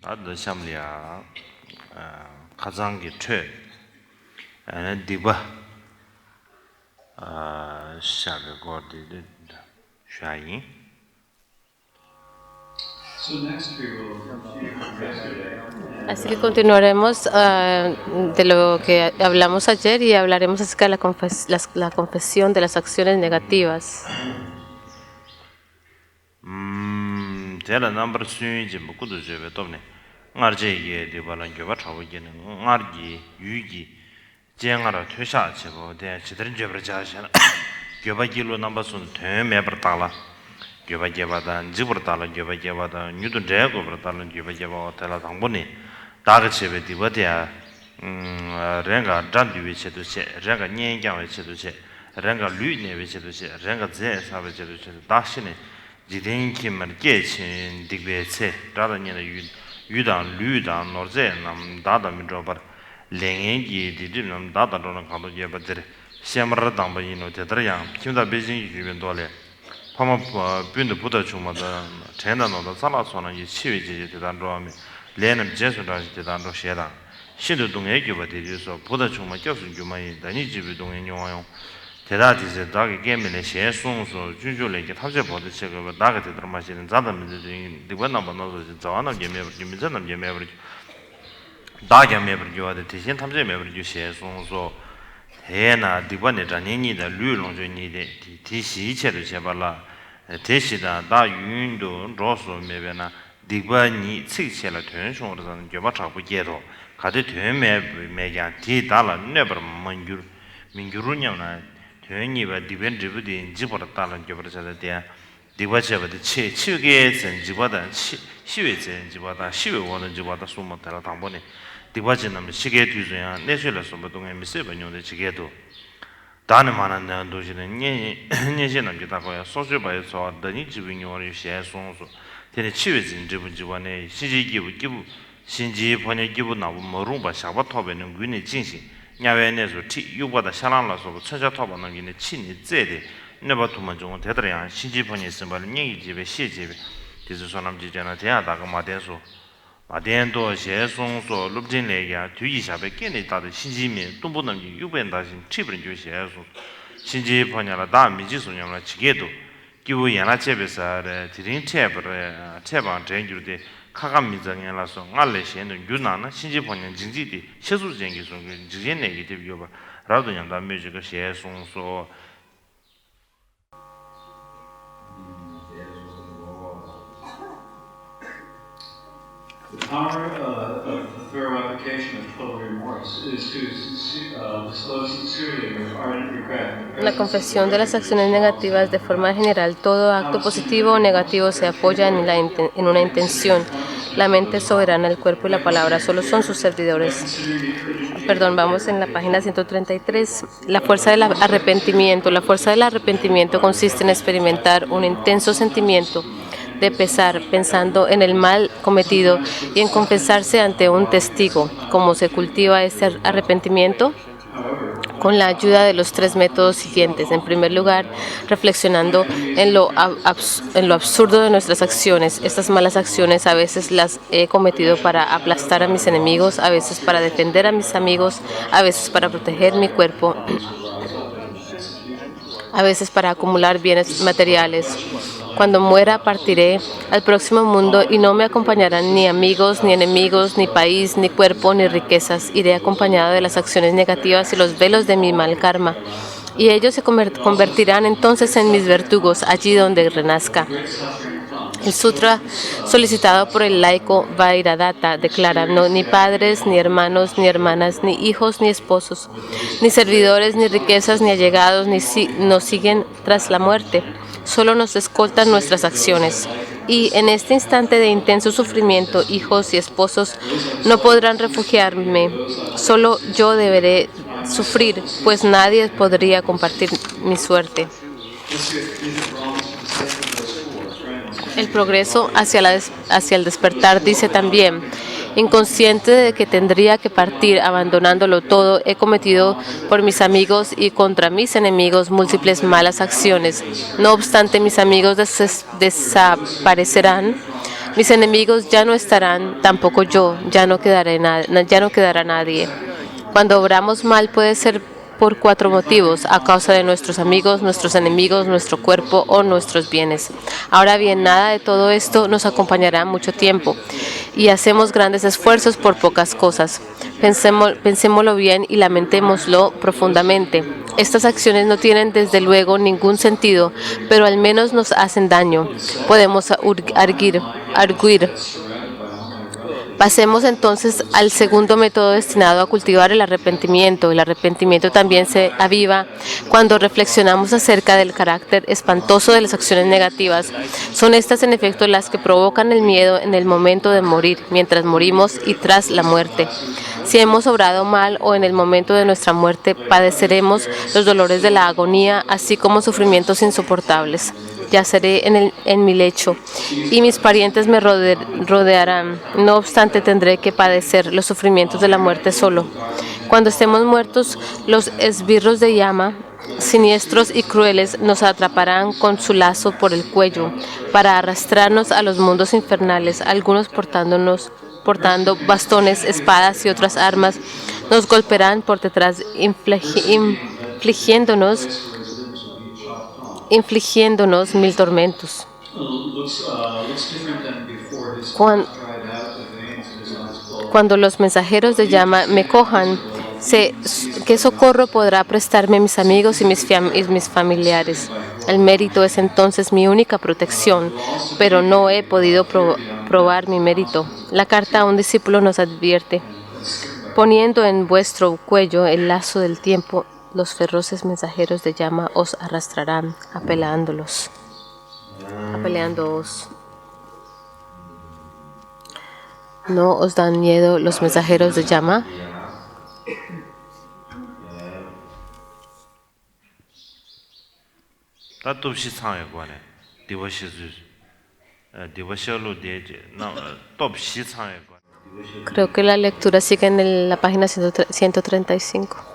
나도 샴리아 가장기 최 디바 샤베 고디드 샤이 Así que continuaremos de lo que hablamos ayer y hablaremos acerca de la confesión de las acciones negativas. 제가 넘버 수인지 먹고도 제베 또네 나르제게 되발은 교바 차고기는 나르기 유기 쟁하라 퇴샤 제보 대 지들은 제버 자샤 교바기로 넘버순 되메버달라 교바게바다 지버달라 교바게바다 뉴든 제고 버달라 교바게바텔라 당보니 다르체베 디버디아 랭가 잔디위체도체 랭가 녀ኛ위체도체 랭가 류네위체도체 랭가 제사베체도체 다시네 지denkim 계친 딕베체 라다니나 유단 류단 노제 남 다다미 조버 랭행기 디디남 다다로는 간도 예버들 시험을 담바이노 되더야 김다 베징 유변 돌에 파마 빈도 부터 주마다 전단노도 살아서는 이 시위지 대단로함이 레는 제수다지 대단로 셰다 신도 동에 교버되어서 부터 주마 교수 주마이 다니 집이 동에 용화용 대다디제 다게 게임에 시행송소 준조레게 탑재 보드 책을 나가 되도록 마시는 자담들이 이번 한번 넣어서 자원을 예매를 예매를 다게 매를 줘야 대신 탑재 매를 주시행송소 해나 디번에 자니니다 류롱조니데 디시체를 제발라 대시다 다 윤도 로소 매베나 디번이 측체라 된송으로는 교바 잡고게도 가데 되매 매야 디달라 네버 만규 민규루냐나 되니바 디벤드부디 지버다는 교버자데 디바체바데 치치게 전지보다 시외제 지보다 시외원은 지보다 소모타라 당보네 디바지는 시계 뒤져야 내실에서 보통에 미세번용의 지게도 다는 많은 도시는 녀녀는 기다고야 소셜바에서 더니 지빈요를 시행송소 되네 치외진 지분지원에 시지기부 기부 신지 번역 기부 나무 머rum바 샤바토베는 군의 진시 야외내서 티 유보다 샤란라서 천자토바는 기네 친이 제데 네바토만 좀 되더라 신지번이 있으면 녀이 집에 시집에 디스 소남지잖아 대하다가 마대소 마대도 시송소 룹진레야 뒤이샤베 깨네 다들 신지미 동부는 유변다신 치브린 주시해서 신지번이라 다 미지소냐라 지게도 기부 연라 제베사레 드린 체브레 체방 전주데 카감미정이라서 알레시는 유나나 신지번년 진지디 세수쟁기소 지겐내기 되비요바 라도냥다 뮤직을 시송소 The power of thorough application of total remorse is to disclose sincerely with ardent regret. La confesión de las acciones negativas de forma general, todo acto positivo o negativo se apoya en una intención. La mente soberana, el cuerpo y la palabra solo son sus servidores. Perdón, vamos en la página 133. La fuerza del arrepentimiento. La fuerza del arrepentimiento consiste en experimentar un intenso sentimiento de pesar, pensando en el mal cometido y en confesarse ante un testigo. ¿Cómo se cultiva este arrepentimiento? Con la ayuda de los tres métodos siguientes. En primer lugar, reflexionando en lo absurdo de nuestras acciones. Estas malas acciones a veces las he cometido para aplastar a mis enemigos, a veces para defender a mis amigos, a veces para proteger mi cuerpo, a veces para acumular bienes materiales. Cuando muera partiré al próximo mundo y no me acompañarán ni amigos, ni enemigos, ni país, ni cuerpo, ni riquezas. Iré acompañado de las acciones negativas y los velos de mi mal karma. Y ellos se convertirán entonces en mis verdugos, allí donde renazca. El sutra solicitado por el laico Vairadatta declara: no, ni padres, ni hermanos, ni hermanas, ni hijos, ni esposos, ni servidores, ni riquezas, ni allegados, nos siguen tras la muerte. Solo nos escoltan nuestras acciones. Y en este instante de intenso sufrimiento, hijos y esposos no podrán refugiarme. Solo yo deberé sufrir, pues nadie podría compartir mi suerte. El progreso hacia el despertar dice también: inconsciente de que tendría que partir abandonándolo todo, he cometido por mis amigos y contra mis enemigos múltiples malas acciones. No obstante, mis amigos desaparecerán Mis enemigos ya no estarán, tampoco yo, ya no quedará nadie. Cuando obramos mal puede ser por 4 motivos: a causa de nuestros amigos, nuestros enemigos, nuestro cuerpo o nuestros bienes. Ahora bien, nada de todo esto nos acompañará mucho tiempo y hacemos grandes esfuerzos por pocas cosas. Pensémoslo bien y lamentémoslo profundamente. Estas acciones no tienen desde luego ningún sentido, pero al menos nos hacen daño. Podemos arguir. Pasemos entonces al segundo método destinado a cultivar el arrepentimiento. El arrepentimiento también se aviva cuando reflexionamos acerca del carácter espantoso de las acciones negativas. Son estas en efecto las que provocan el miedo en el momento de morir, mientras morimos y tras la muerte. Si hemos obrado mal o en el momento de nuestra muerte, padeceremos los dolores de la agonía, así como sufrimientos insoportables. Yaceré en mi lecho y mis parientes me rodearán. No obstante, tendré que padecer los sufrimientos de la muerte solo. Cuando estemos muertos, los esbirros de llama, siniestros y crueles, nos atraparán con su lazo por el cuello para arrastrarnos a los mundos infernales. Algunos portando bastones, espadas y otras armas, nos golpearán por detrás, infligiéndonos 1000 tormentos. Cuando los mensajeros de llama me cojan, sé qué socorro podrá prestarme mis amigos y mis familiares. El mérito es entonces mi única protección, pero no he podido probar mi mérito. La carta a un discípulo nos advierte: poniendo en vuestro cuello el lazo del tiempo, los feroces mensajeros de llama os arrastrarán, apaleándoos. ¿No os dan miedo los mensajeros de llama? Creo que la lectura sigue en la página 135.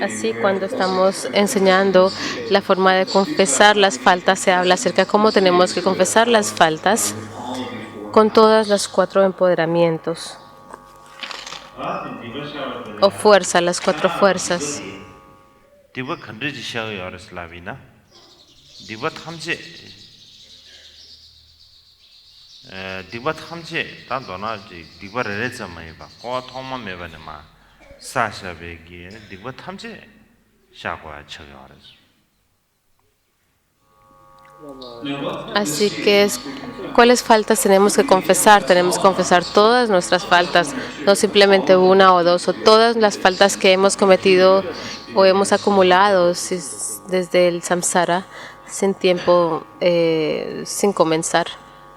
Así, cuando estamos enseñando la forma de confesar las faltas, se habla acerca de cómo tenemos que confesar las faltas con todas las 4 empoderamientos o fuerza, las 4 fuerzas. Así que, ¿cuáles faltas tenemos que confesar? Tenemos que confesar todas nuestras faltas, no simplemente 1 o 2, o todas las faltas que hemos cometido o hemos acumulado desde el samsara, sin tiempo, sin comenzar,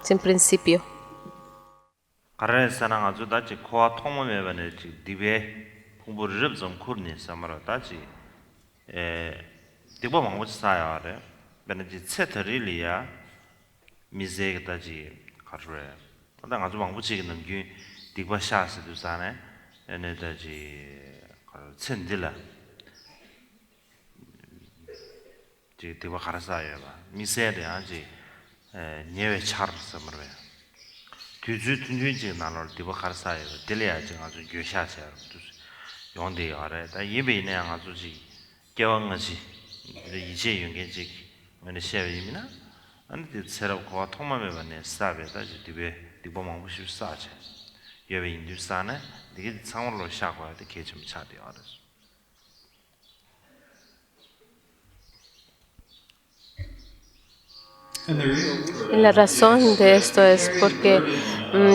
sin principio. Y la razón de esto es porque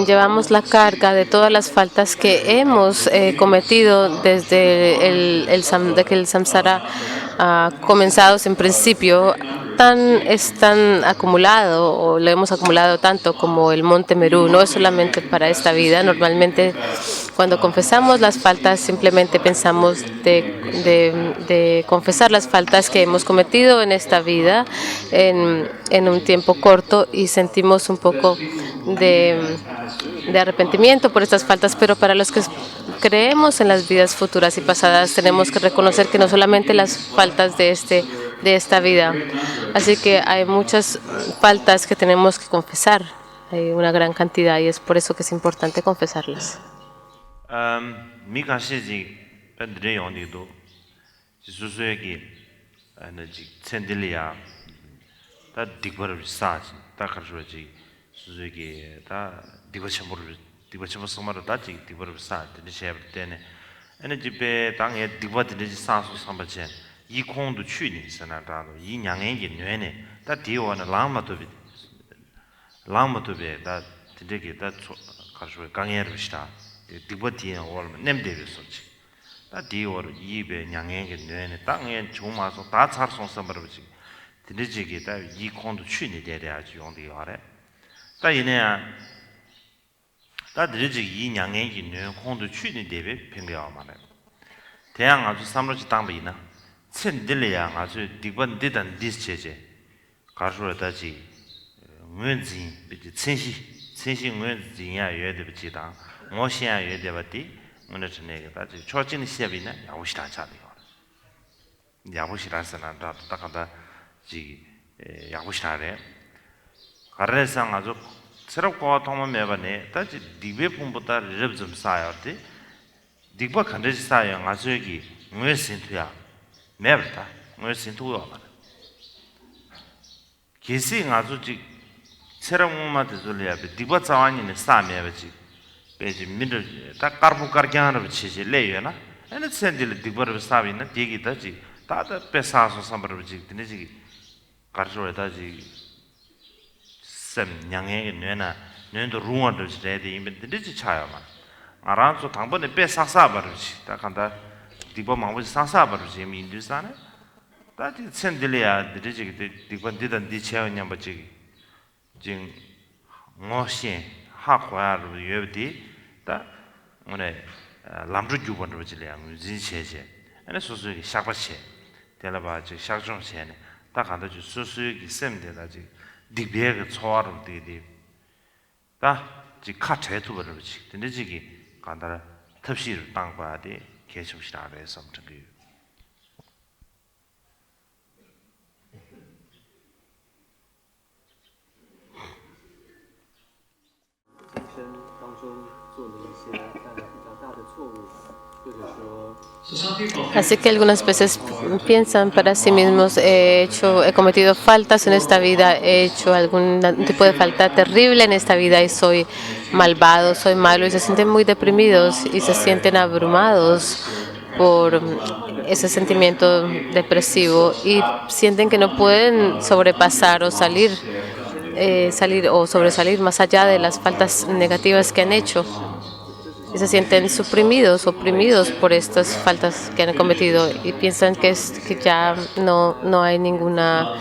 llevamos la carga de todas las faltas que hemos cometido desde que el samsara ha comenzado en principio. Es tan acumulado, o lo hemos acumulado tanto como el monte Merú. No es solamente para esta vida. Normalmente, cuando confesamos las faltas, simplemente pensamos de confesar las faltas que hemos cometido en esta vida en un tiempo corto, y sentimos un poco de arrepentimiento por estas faltas. Pero para los que creemos en las vidas futuras y pasadas, tenemos que reconocer que no solamente las faltas de esta vida. Así que hay muchas faltas que tenemos que confesar hay una gran cantidad y es por eso que es importante confesarlas. 미가 시지 밴드레 용디도 지수수에게 에너지 챈딜리아 다 디버를 사지 다 가르쳐지 수수에게 다 디버첨을 소마로 다지 디버를 사지 되셔야 되네 에너지 배 당에 디버들이 사수 삼바체 이 공도 취니 선나다로 이 양행이 뇌네 다 디오는 랑마도베 다 되게 다 가르쳐 강해를 시다 디버티는 얼마 냄데비서지 다 디오로 이베 양행이 뇌네 땅에 조마서 다 살송 삼바르지 되지게 다이 공도 취니 되야지 용디 알아 다 이내야 다 되지 이 양행이 뇌 공도 취니 되베 평가와 말해 대양 아주 삼로지 땅비나 챈딜이야 아주 디번 디단 디스체제 가르쳐다지 문진 비지 챈시 문진야 예데비지다 모시야 예데바티 오늘 저녁에 다지 초진 시합이나 야부시다 차대요 야부시라서나 다 딱한다 지 야부시라래 가르상 아주 새롭고 통만 매번에 다지 디베품보다 랩 좀 쌓여지 디버 간데지 쌓여 아주 여기 무슨투야 매버다 무슨투야 계시 아주 지 새로운마도 줄이야 디버 자완이네 싸매버지 베지 미들 딱 까르부 까르기하는 비치지 레이나 에는 센딜 디버를 싸비나 되기다지 다다 빼사서 삼버지 되지 가르쳐다지 셈 양해 뇌나 뇌도 루어도 지대데 이면 되지 차야만 알아서 당번에 빼사사버지 딱 한다 디버 마무 사사버지 민두산에 다지 센딜이야 되지 디번 디던 디체어냐 버지 진 모시 하과로 예디 다 오늘 람주 주번으로 지래야 무진체제 아니 소소기 샤바체 텔라바지 샤정체네 딱 한다 주 소소기 셈데다지 디베가 초아로 되디 다지 카체도 버르지 근데 지기 간다라 탑시를 땅바디 계속시라 그래서 저기 Así que algunas veces piensan para sí mismos, he cometido faltas en esta vida, he hecho algún tipo de falta terrible en esta vida y soy malvado, soy malo, y se sienten muy deprimidos y se sienten abrumados por ese sentimiento depresivo y sienten que no pueden sobrepasar o salir o sobresalir más allá de las faltas negativas que han hecho. Y se sienten suprimidos, oprimidos por estas faltas que han cometido y piensan que ya no hay ninguna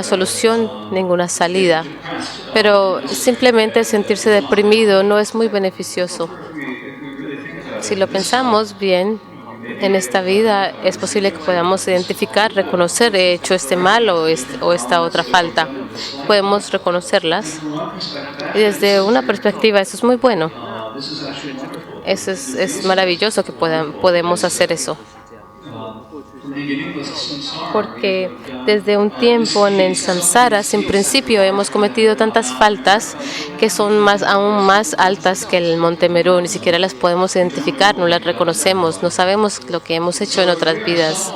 solución, ninguna salida. Pero simplemente sentirse deprimido no es muy beneficioso. Si lo pensamos bien, en esta vida es posible que podamos identificar, reconocer, he hecho este mal o esta otra falta. Podemos reconocerlas y desde una perspectiva eso es muy bueno. Eso es maravilloso que podemos hacer eso. Porque desde un tiempo en el samsara, sin principio, hemos cometido tantas faltas que son aún más altas que el monte Meru. Ni siquiera las podemos identificar, no las reconocemos, no sabemos lo que hemos hecho en otras vidas.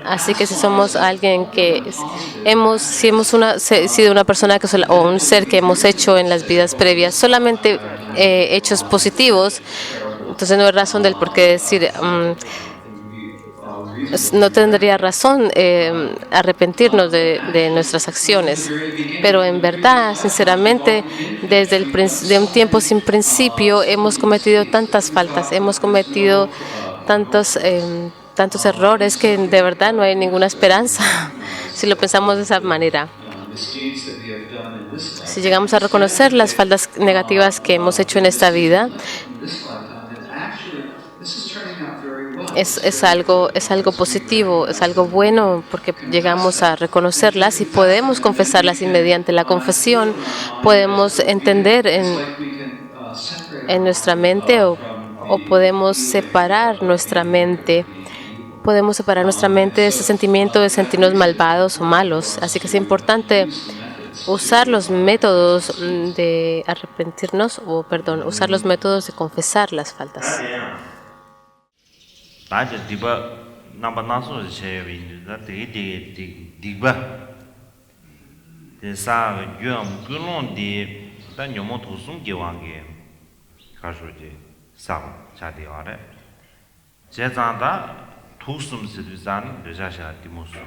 Así que si somos alguien que si hemos sido una persona o un ser que hemos hecho en las vidas previas solamente hechos positivos, entonces no hay razón del por qué decir no tendría razón arrepentirnos de nuestras acciones. Pero en verdad, sinceramente, de un tiempo sin principio hemos cometido tantas faltas, hemos cometido tantos errores que de verdad no hay ninguna esperanza si lo pensamos de esa manera. Si llegamos a reconocer las faltas negativas que hemos hecho en esta vida, es algo positivo, es algo bueno porque llegamos a reconocerlas y podemos confesarlas y mediante la confesión podemos entender en nuestra mente o podemos separar nuestra mente. Podemos separar nuestra mente de ese sentimiento de sentirnos malvados o malos. Así que es importante usar los métodos de arrepentirnos, o perdón, usar los métodos de confesar las faltas. 다저 디바 남바 나서 제비다 되게 디바 대사 유엄 근론디 다 녀모 도숨 개왕게 가서지 사 자디와래 제자다 도숨 스르잔 되자샤 디모스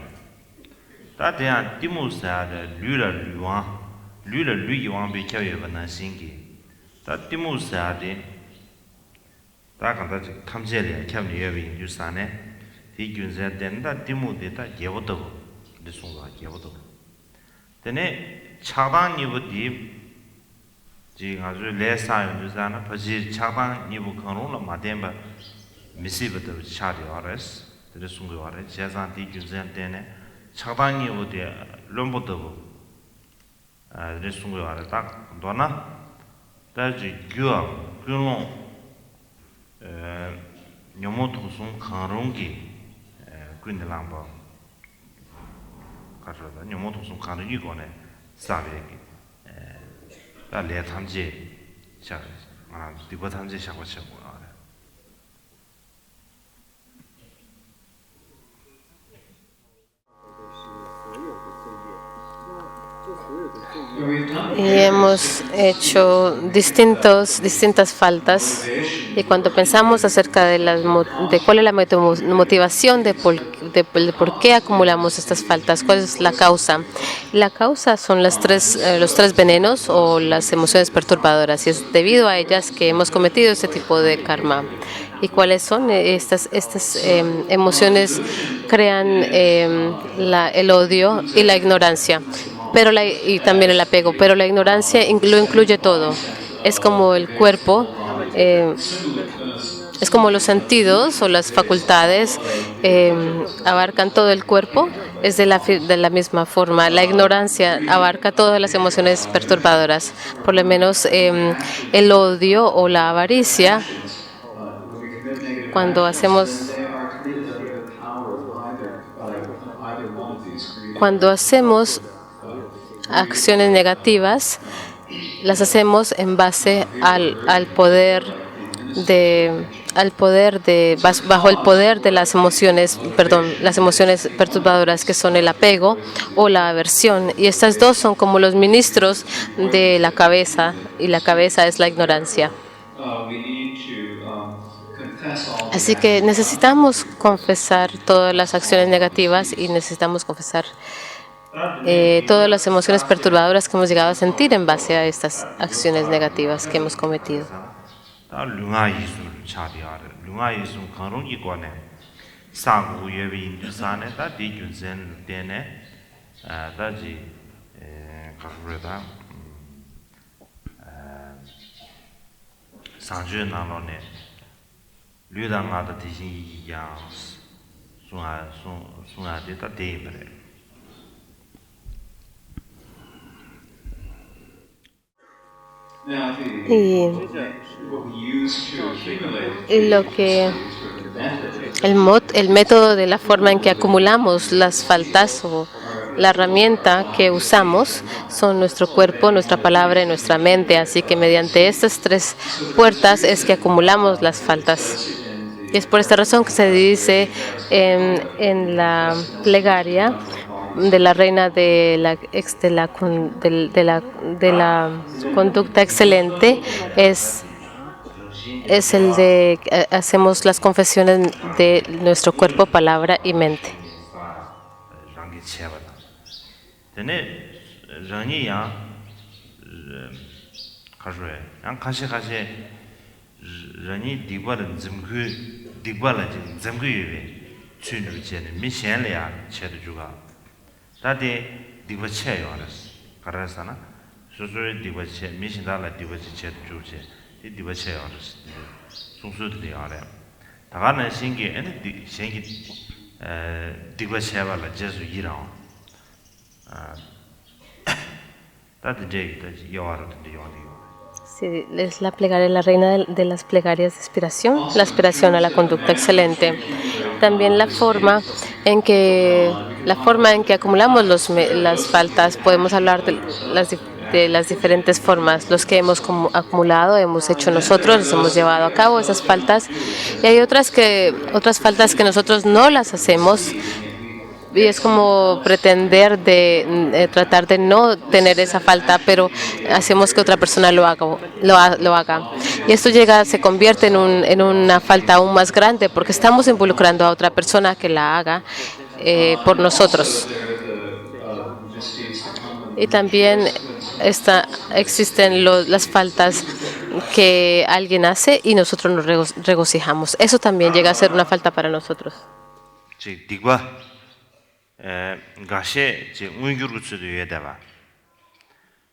다 대한 디모스아데 류라 류이왕 비켜여 버나 신기 다 디모스아데 다 간다 탐제리 캬미 여비 유산에 디균제 된다 디모데다 예보도 리송가 예보도 되네 차방 니부디 지금 아주 레사요 유산에 버지 차방 니부 컨롤로 마뎀바 미시부터 차디 알았어 리송가 알았어 제산 디균제 되네 차방 니부디 롬보도 리송가 알았다 도나 다지 규어 규론 녀모 도송 강롱기 군들랑바 가서다 녀모 도송 강롱기 거네 사베기 다 레탐제 자 디버 탐제 샤고 샤고 Y hemos hecho distintas faltas, y cuando pensamos acerca de cuál es la motivación de por qué acumulamos estas faltas, cuál es la causa son los tres venenos o las emociones perturbadoras, y es debido a ellas que hemos cometido este tipo de karma. ¿Y cuáles son estas emociones? Crean el odio y la ignorancia, y también el apego, pero la ignorancia lo incluye todo. Es como el cuerpo, es como los sentidos o las facultades abarcan todo el cuerpo, es de la misma forma. La ignorancia abarca todas las emociones perturbadoras, por lo menos el odio o la avaricia. Cuando hacemos acciones negativas, las hacemos en base bajo el poder de las emociones perturbadoras, que son el apego o la aversión, y estas dos son como los ministros de la cabeza, y la cabeza es la ignorancia. Así que necesitamos confesar todas las acciones negativas, y necesitamos confesar todas las emociones perturbadoras que hemos llegado a sentir en base a estas acciones negativas que hemos cometido. El método de la forma en que acumulamos las faltas, o la herramienta que usamos, son nuestro cuerpo, nuestra palabra y nuestra mente. Así que mediante estas tres puertas es que acumulamos las faltas. Y es por esta razón que se dice en la plegaria de la reina de la conducta excelente, es el de hacemos las confesiones de nuestro cuerpo, palabra y mente. 다데 디버체요 알았어. 가라사나. 소소의 디버체 미신달라 디버체 주제. 이 디버체요 알았어. 송수들이 알아요. 다가는 신기 에네 신기 디버체발라 제수 이랑. 다데 제기 요아르데 요아리요. Sí, es la plegaria, la reina de las plegarias de aspiración, la aspiración a la conducta excelente. También la forma en que acumulamos las faltas, podemos hablar de las diferentes formas, los que hemos acumulado, hemos hecho nosotros, hemos llevado a cabo esas faltas, y hay otras faltas que nosotros no las hacemos. Y es como pretender tratar de no tener esa falta, pero hacemos que otra persona lo haga. Y esto se convierte en una falta aún más grande porque estamos involucrando a otra persona que la haga por nosotros. Y también existen las faltas que alguien hace y nosotros nos regocijamos. Eso también llega a ser una falta para nosotros. 지 디과 가셰 지 운규르츠도 예다바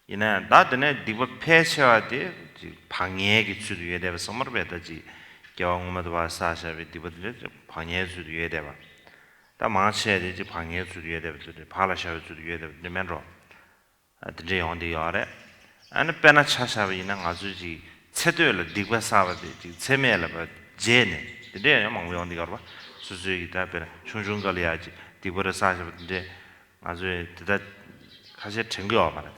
이나 나드네 디과 폐셔하데 지 방해기 주도 예다바 서머베다지 경험도 와사샤베 디버들 방해 주도 예다바 다 마셔야 지 방해 주도 예다바 팔아셔 주도 예다바 메로 드제 온디 야레 아니 페나 차샤베 이나 아주지 체도를 디과 사바데 지 체메라바 제네 드데 망we 온디 가르바 수수기 답변 충충걸려야지 디버를 사셔는데 아주 대다 가시 챙겨 봐라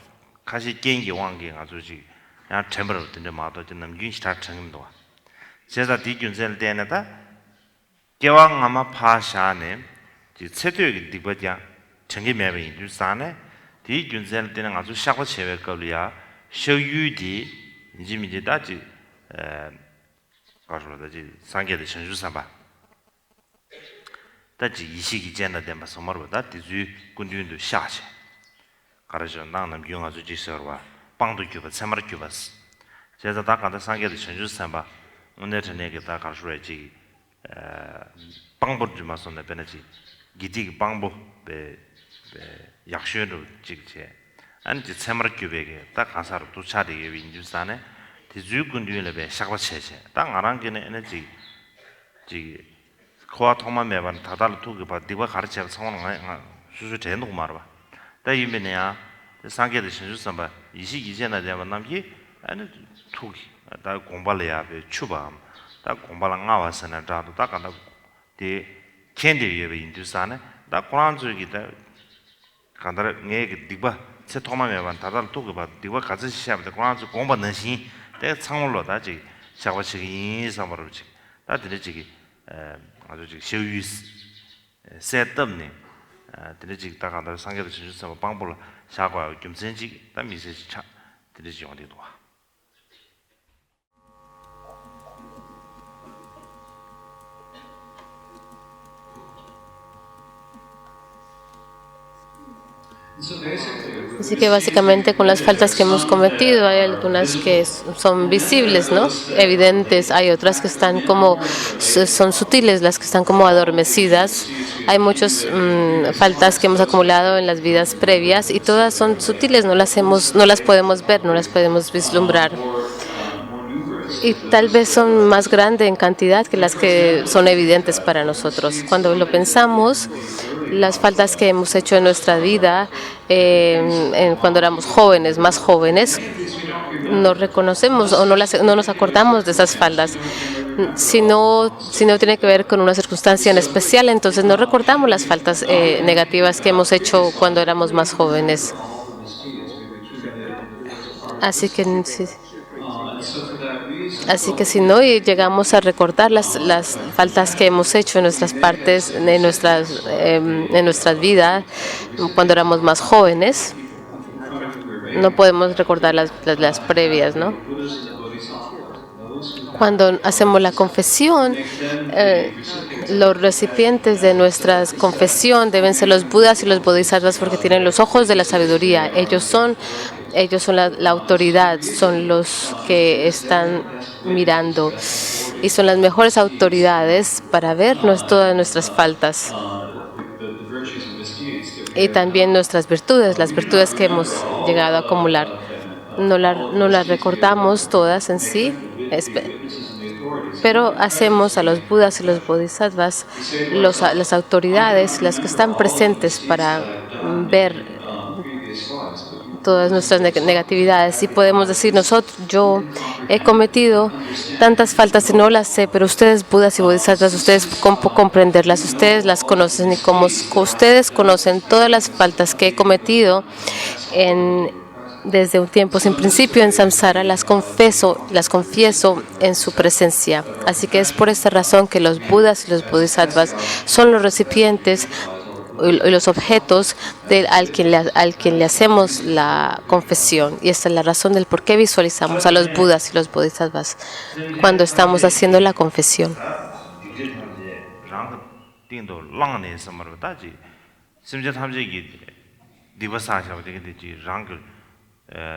가시 gen기 왕기 아주지 야 템버를 된데 마도 좀 윤시다 챙임도 제가 디균셀 때나다 개왕 아마 파샤네 지 체도기 디버자 챙기 매매 주사네 디균셀 때는 아주 샤고 체외 걸이야 쇼유디 이지미지다지 가서다지 상계의 전주사바 다지 이식이 전화된 소머보다 뒤주 군주인도 샤시 가르쳐 나는 용아주 지서와 빵도 주바 참마를 주바스 제가 다 간다 상계의 전주사바 오늘 저녁에 다 가서야지 빵보 좀 마선에 베네지 기디 빵보 베 약셔로 직제 안지 참마를 주베게 딱 가사로 도차되게 인주산에 뒤주 군주인을 베 샤고 체체 땅 아랑게네 에너지 지 코아 통만 매번 다달 두고 봐 네가 가르쳐 상황 수수 되는 거 말아 봐. 다 이면이야. 상계의 신주선 봐. 이식 이제나 되면 남기 아니 투기. 다 공부해야 돼. 추바. 다 공부랑 나와서는 다도 다 간다. 디 캔디에 인두산에 다 고란주기다. 간다 네 네가 제 통만 매번 다달 두고 봐. 네가 같이 시합에 고란주 공부는 신. 내 상물로 다지. 샤워치기 인사모르지. 다 들으지기 아주 지금 세트업네 드리지 딱 하나 상계도 주셔서 방법을 사과 좀 sen지 딱 미세지 차 드리지 어디도 와 Así que básicamente con las faltas que hemos cometido hay algunas que son visibles, ¿no? Evidentes, hay otras que están son sutiles, las que están como adormecidas. Hay muchas faltas que hemos acumulado en las vidas previas y todas son sutiles, no las podemos ver, no las podemos vislumbrar. Y tal vez son más grandes en cantidad que las que son evidentes para nosotros. Cuando lo pensamos, las faltas que hemos hecho en nuestra vida, cuando éramos jóvenes, más jóvenes, no reconocemos o no nos acordamos de esas faltas. Si no tiene que ver con una circunstancia en especial, entonces no recordamos las faltas negativas que hemos hecho cuando éramos más jóvenes. Así que si no llegamos a recordar las faltas que hemos hecho en nuestras partes, en nuestras vidas, cuando éramos más jóvenes, no podemos recordar las previas, ¿no? Cuando hacemos la confesión, los recipientes de nuestra confesión deben ser los budas y los bodhisattvas porque tienen los ojos de la sabiduría. Ellos son la autoridad, son los que están mirando y son las mejores autoridades para ver todas nuestras faltas y también nuestras virtudes, las virtudes que hemos llegado a acumular. No las recordamos todas en sí, pero hacemos a los budas y los bodhisattvas las autoridades, las que están presentes para ver todas nuestras negatividades y podemos decir yo he cometido tantas faltas y no las sé, pero ustedes Budas y Bodhisattvas, ustedes comprenderlas, ustedes las conocen y como ustedes conocen todas las faltas que he cometido desde un tiempo sin principio en samsara, las confieso en su presencia. Así que es por esta razón que los Budas y los Bodhisattvas son los recipientes y los objetos al quien le hacemos la confesión. Y esta es la razón del por qué visualizamos a los Budas y los Bodhisattvas cuando estamos haciendo la confesión.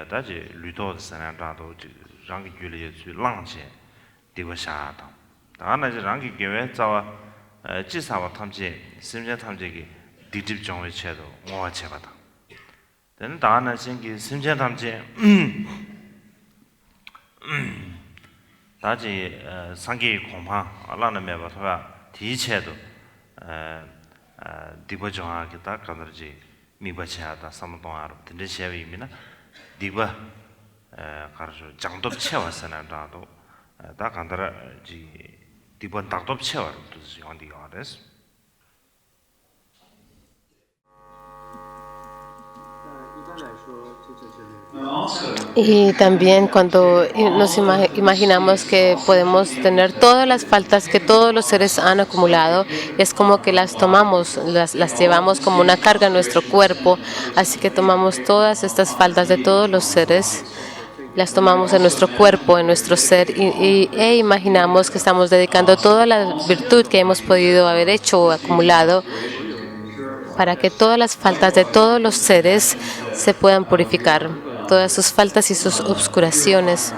다지 루도 산다도 랑기 줄이 랑체 디버샤다 다나 이제 랑기 교회 자와 지사와 탐지 심제 탐지기 디집 정의 체도 뭐와 체바다 되는 다나 신기 심제 탐지 다지 상기 공파 알라는 메바가 디체도 디버 정하게 다 가르지 미바체하다 삼동하로 든지 셰위미나 디바 가르죠 장독 채웠으나도 다 간다라 지 디번 닥독 채워도 연디 어데스 Y también cuando nos imaginamos que podemos tener todas las faltas que todos los seres han acumulado, es como que las tomamos, las llevamos como una carga en nuestro cuerpo, así que tomamos todas estas faltas de todos los seres, las tomamos en nuestro cuerpo, en nuestro ser, e imaginamos que estamos dedicando toda la virtud que hemos podido haber hecho o acumulado para que todas las faltas de todos los seres se puedan purificar, todas sus faltas y sus obscuraciones.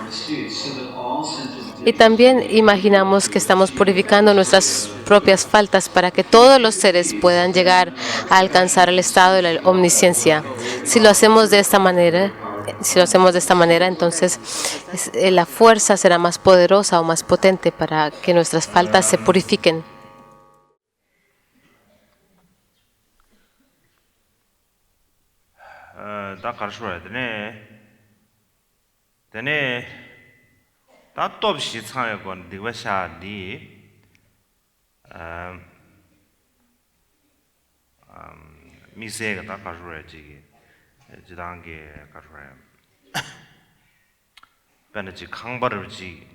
Y también imaginamos que estamos purificando nuestras propias faltas para que todos los seres puedan llegar a alcanzar el estado de la omnisciencia. Si lo hacemos de esta manera, entonces la fuerza será más poderosa o más potente para que nuestras faltas se purifiquen. 다 가르쳐야 되네 다 또없이 참여권 디버샤디 미세가 다 가르쳐야지 지단계 가르쳐야 변하지 강발을지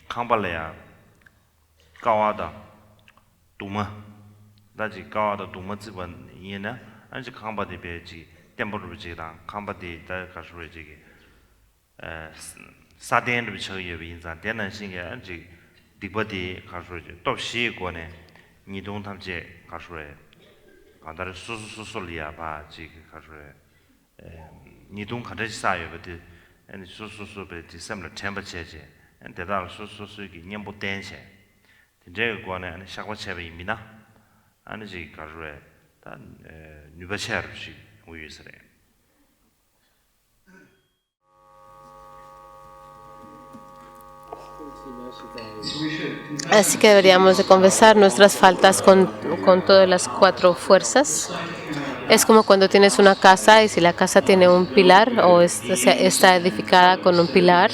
강발래야 가와다 두마 다지 가와다 두마 집은 이해나 아니 강바디 베지 템버르지다 강바디 다 가르쳐야지 사덴르 비쳐여 인자 되는 신게 안지 디버디 가르쳐야지 또시 권에 니동 탐제 가르쳐야 간다르 수수수리야 바지 가르쳐야 니동 가르치 사여버디 아니 수수수베디 샘르 템버체지 엔데다 수수수기 냠보 댄세 딘제 권에 아니 샤고체베입니다 아니지 가르쳐야 단 뉴버체르시 우유스레 Así que deberíamos de confesar nuestras faltas con todas las cuatro fuerzas. Es como cuando tienes una casa y si la casa tiene un pilar o está edificada con un pilar,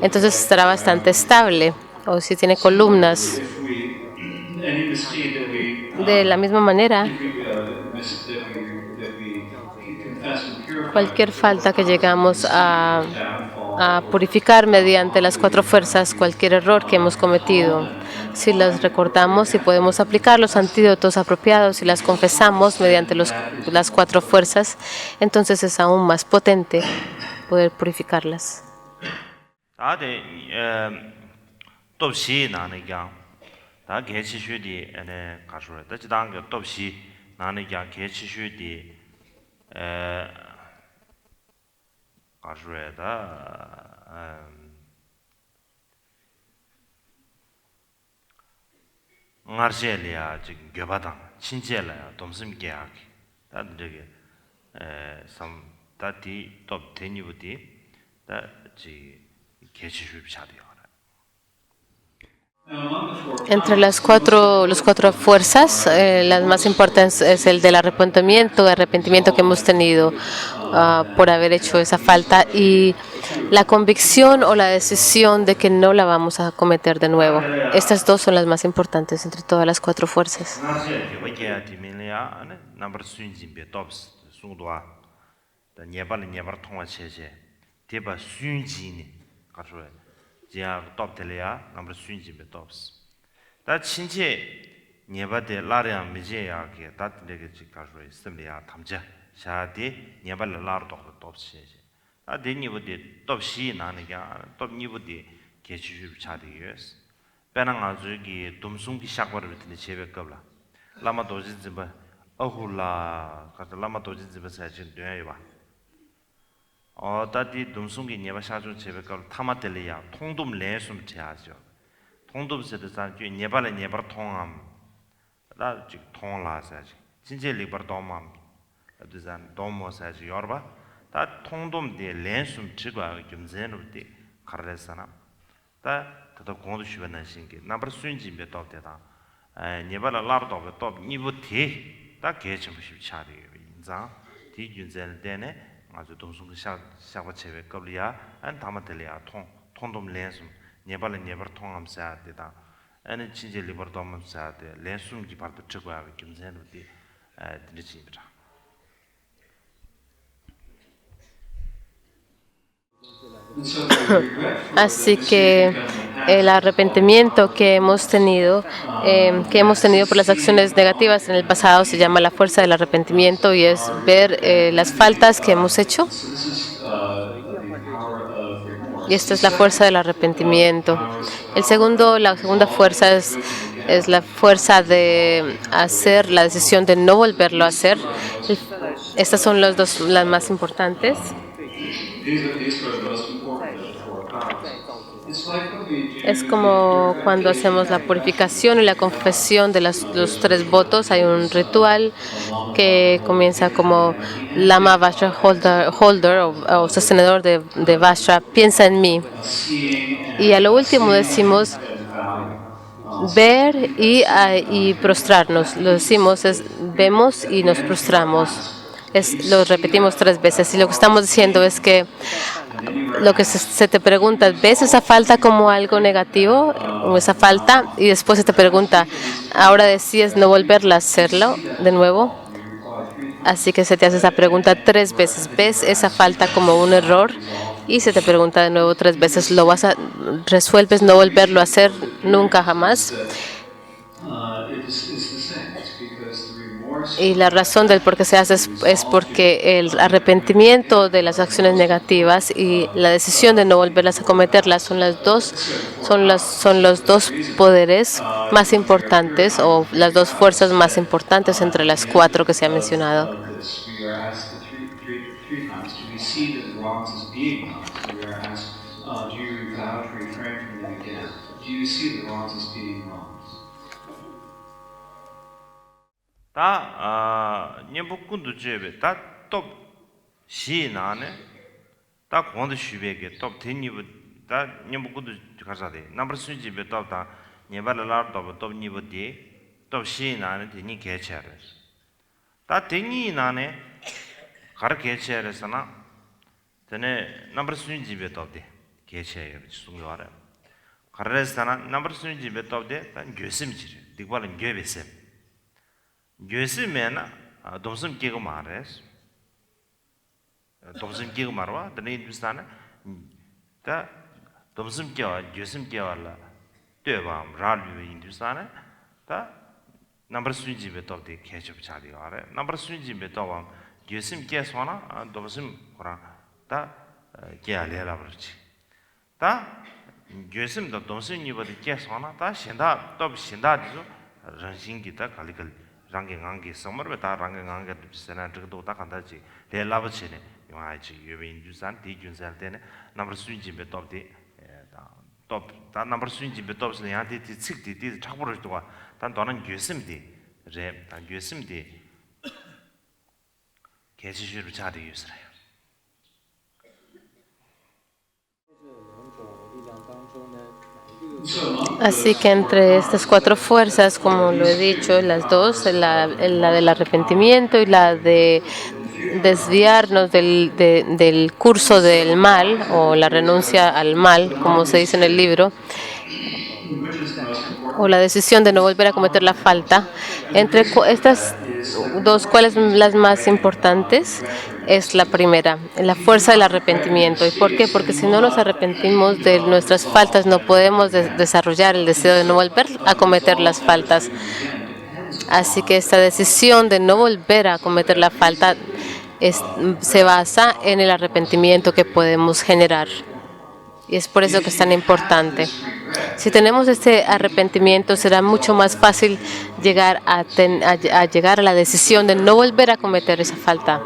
entonces estará bastante estable. O si tiene columnas. De la misma manera, cualquier falta que llegamos a purificar mediante las cuatro fuerzas, cualquier error que hemos cometido, si las recordamos y podemos aplicar los antídotos apropiados y las confesamos mediante las cuatro fuerzas, entonces es aún más potente poder purificarlas. 다 개치슈디 ene 가수래 다지당게 또시 나는 야 개치슈디 가수래다 응아르젤이야 지금 겨바당 친제라야 dom심게하기 다 저기 some 다디 또 되니부디 다지 개치슈 차디요 Entre los cuatro fuerzas, las más importantes es el del arrepentimiento que hemos tenido por haber hecho esa falta y la convicción o la decisión de que no la vamos a cometer de nuevo. Estas dos son las más importantes entre todas las cuatro fuerzas. ngarje gyoba geya diminliya ane number sunjinbe tops sungdwa da nyebal nyebar thongwa cheche teba sunjini karwe jiya top teleya number sunjinbe tops da chinche nyeba de larya mije ya ke dat lege chi karwe stemliya tamja sha de nyebal lar tok tops cheche da de nibu de top shi na ne ya top nibu de gechi yu cha de yes pena nga zu gi dumsung gi shakbar bitne chebe kabla lama doji ziba ahula kata lama doji ziba sa chin dya yoba o ta di dumsung gi nyeba sha ju chebe kabla tama tele ya tongdum le sum cha jo tongdum se de san ju nyeba le nyeba tongam da ji tong la sa ji jinje li bar domam de zan domo sa ji yorba ta tongdum de le sum chigwa gyumzen ru de karresana ta 다 공도 쉬는 신기 나버 순진배 도대다 네발라 라르도 도 니부티 다 개점 쉽차리 인자 디균zel 때네 아주 동숭 샤샤바 체베 겁리야 안 담아들이야 통돔 렌스 네발라 네버 통함사 되다 아니 진짜 리버도 함사 돼 렌스 기바도 적어야 김zen우디 드리지입니다 Así que el arrepentimiento que hemos tenido por las acciones negativas en el pasado se llama la fuerza del arrepentimiento y es ver las faltas que hemos hecho. Y esta es la fuerza del arrepentimiento. La segunda fuerza es la fuerza de hacer la decisión de no volverlo a hacer. Estas son las más importantes. Es como cuando hacemos la purificación y la confesión de los tres votos. Hay un ritual que comienza como Lama Vajra Holder o sostenedor de Vajra, piensa en mí. Y a lo último decimos ver y prostrarnos. Lo decimos es vemos y nos prostramos. Lo repetimos 3 veces y lo que estamos diciendo es que lo que se te pregunta, ¿ves esa falta como algo negativo o esa falta? Y después se te pregunta, ahora decides no volverla a hacerlo de nuevo. Así que se te hace esa pregunta 3 veces, ¿ves esa falta como un error? Y se te pregunta de nuevo 3 veces, resuelves no volverlo a hacer nunca jamás? Y la razón del por qué se hace es porque el arrepentimiento de las acciones negativas y la decisión de no volverlas a cometerlas son los dos poderes más importantes o las dos fuerzas más importantes entre las 4 que se ha mencionado. 다 년복군도 제베 다또 시나네 다 공도 쉬베게 또 대니부 다 년복군도 가자데 넘버 수지베 또다 네발라라도 또 니부디 또 시나네 대니 개체레 다 대니나네 가르 개체레서나 전에 넘버 수지베 또데 개체에 중요하래 가르레서나 넘버 수지베 또데 단 교심지리 디발은 교베세 교수면은 동심 끼고 말해서 동심 끼고 말와 근데 인도스탄에 다 동심 끼와 교심 끼와라 되봐 라류 인도스탄에 다 넘버 수지베 또데 캐치 차리 알아 넘버 수지베 또와 교심 끼서나 동심 거라 다 끼알래라 그렇지 다 교심도 동심 니버데 끼서나 다 신다 또 신다지죠 정신기다 갈리갈 랑갱강기 서머베다 랑갱강게 비슷한 저도 딱 한다지 레라버치네 요아지 유빈 주산 디준살 때네 넘버 수인지베 톱디 다 넘버 수인지베 톱스네 한테 칙디 착보를 도와 단 너는 교심디 랩단 교심디 개시주로 자리 유스라요. Así que entre estas 4 fuerzas, como lo he dicho, las dos, la del arrepentimiento y la de desviarnos del curso del mal o la renuncia al mal, como se dice en el libro, o la decisión de no volver a cometer la falta, entre estas dos, ¿cuáles son las más importantes? Es la primera, la fuerza del arrepentimiento. ¿Y por qué? Porque si no nos arrepentimos de nuestras faltas, no podemos desarrollar el deseo de no volver a cometer las faltas. Así que esta decisión de no volver a cometer la falta se basa en el arrepentimiento que podemos generar. Y es por eso que es tan importante. Si tenemos este arrepentimiento, será mucho más fácil llegar a la decisión de no volver a cometer esa falta.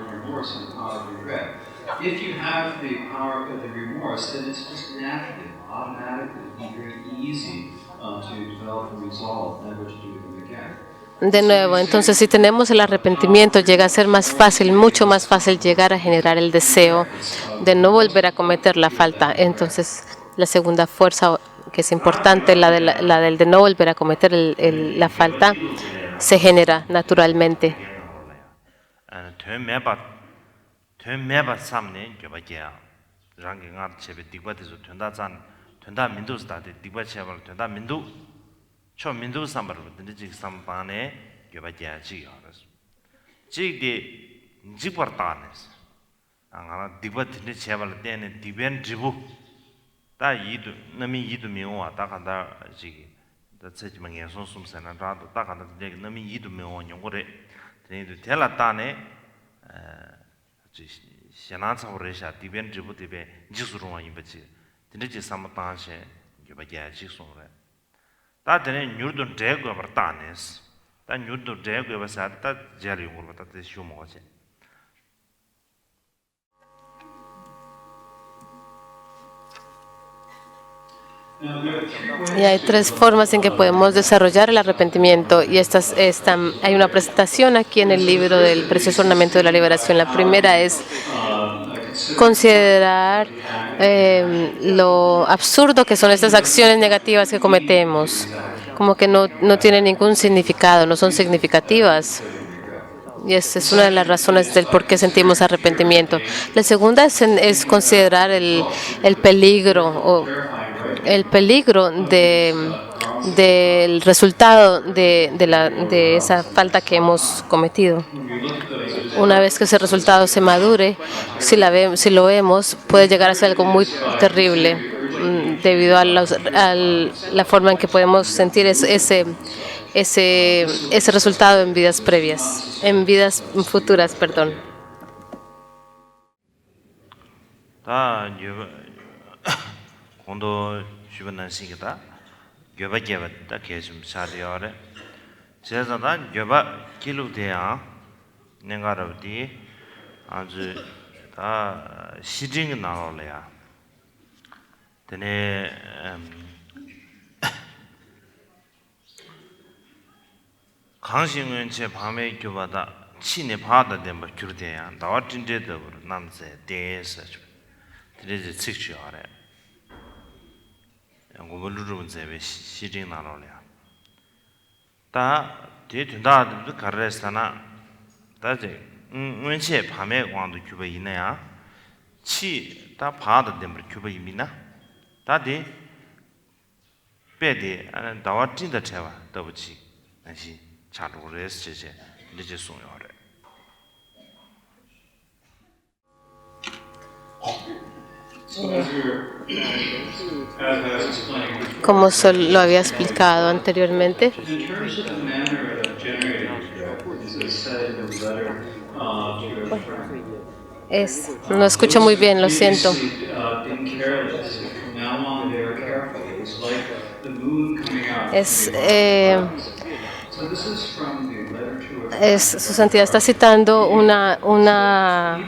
If you have the power of the remorse, then it's just naturally, automatically, very easy to develop a resolve never to do them again. De nuevo, entonces si tenemos el arrepentimiento, llega a ser más fácil, mucho más fácil llegar a generar el deseo de no volver a cometer la falta. Entonces, la segunda fuerza que es importante, la del de no volver a cometer la falta, se genera naturalmente. 되메바 삼네 겨바게야 랑게 가 쳬베 디과데서 된다 잔 된다 민두스다데 디과 쳬발 된다 민두 초 민두 삼바르 든지 삼바네 겨바게야 지요라스 지데 지버타네스 앙아 디과 든지 쳬발 데네 디벤 지부 다 이두 너미 이두 미오와 다 간다 지기 다 쳬지망에 손숨세나 라도 다 간다 데 너미 이두 미오와 용고레 데니도 텔라타네 현안사고래샤 디벤 지부디베 지수로만 임베지 진짜 삼마탄셰 겨바게 지송래 다데네 뉴르돈 데고 버타네스 다 뉴르돈 데고 버사다 제리 용고르다 데슈모제 Y hay 3 formas en que podemos desarrollar el arrepentimiento. Y hay una presentación aquí en el libro del Precioso Ornamento de la Liberación. La primera es considerar lo absurdo que son estas acciones negativas que cometemos. Como que no tienen ningún significado, no son significativas. Y esa es una de las razones del por qué sentimos arrepentimiento. La segunda es considerar el peligro del resultado de esa falta que hemos cometido. Una vez que ese resultado se madure, si lo vemos, puede llegar a ser algo muy terrible debido a la forma en que podemos sentir ese resultado en vidas futuras, perdón. 고ndo 주변난 시기다 겨바게바다 계좀 사려래 제자다 겨바 길루대야 내가라디 아주 다 시징 나올래야 되네 강신은 제 밤에 겨바다 치네 바다 되면 규르대야 나와 진제도 남세 대에서 드레지 측시하래 고물루르면 제베 시징 나올래야 다 뒤든다도 가르스나 다제 원체 밤에 왕도 규바 있네야 치다 바다 되면 규바 있미나 다디 빼디 안 다와 진다 제와 더부치 다시 차로레스 제제 이제 송요래 Como lo había explicado anteriormente, no escucho muy bien, lo siento. Su santidad está citando una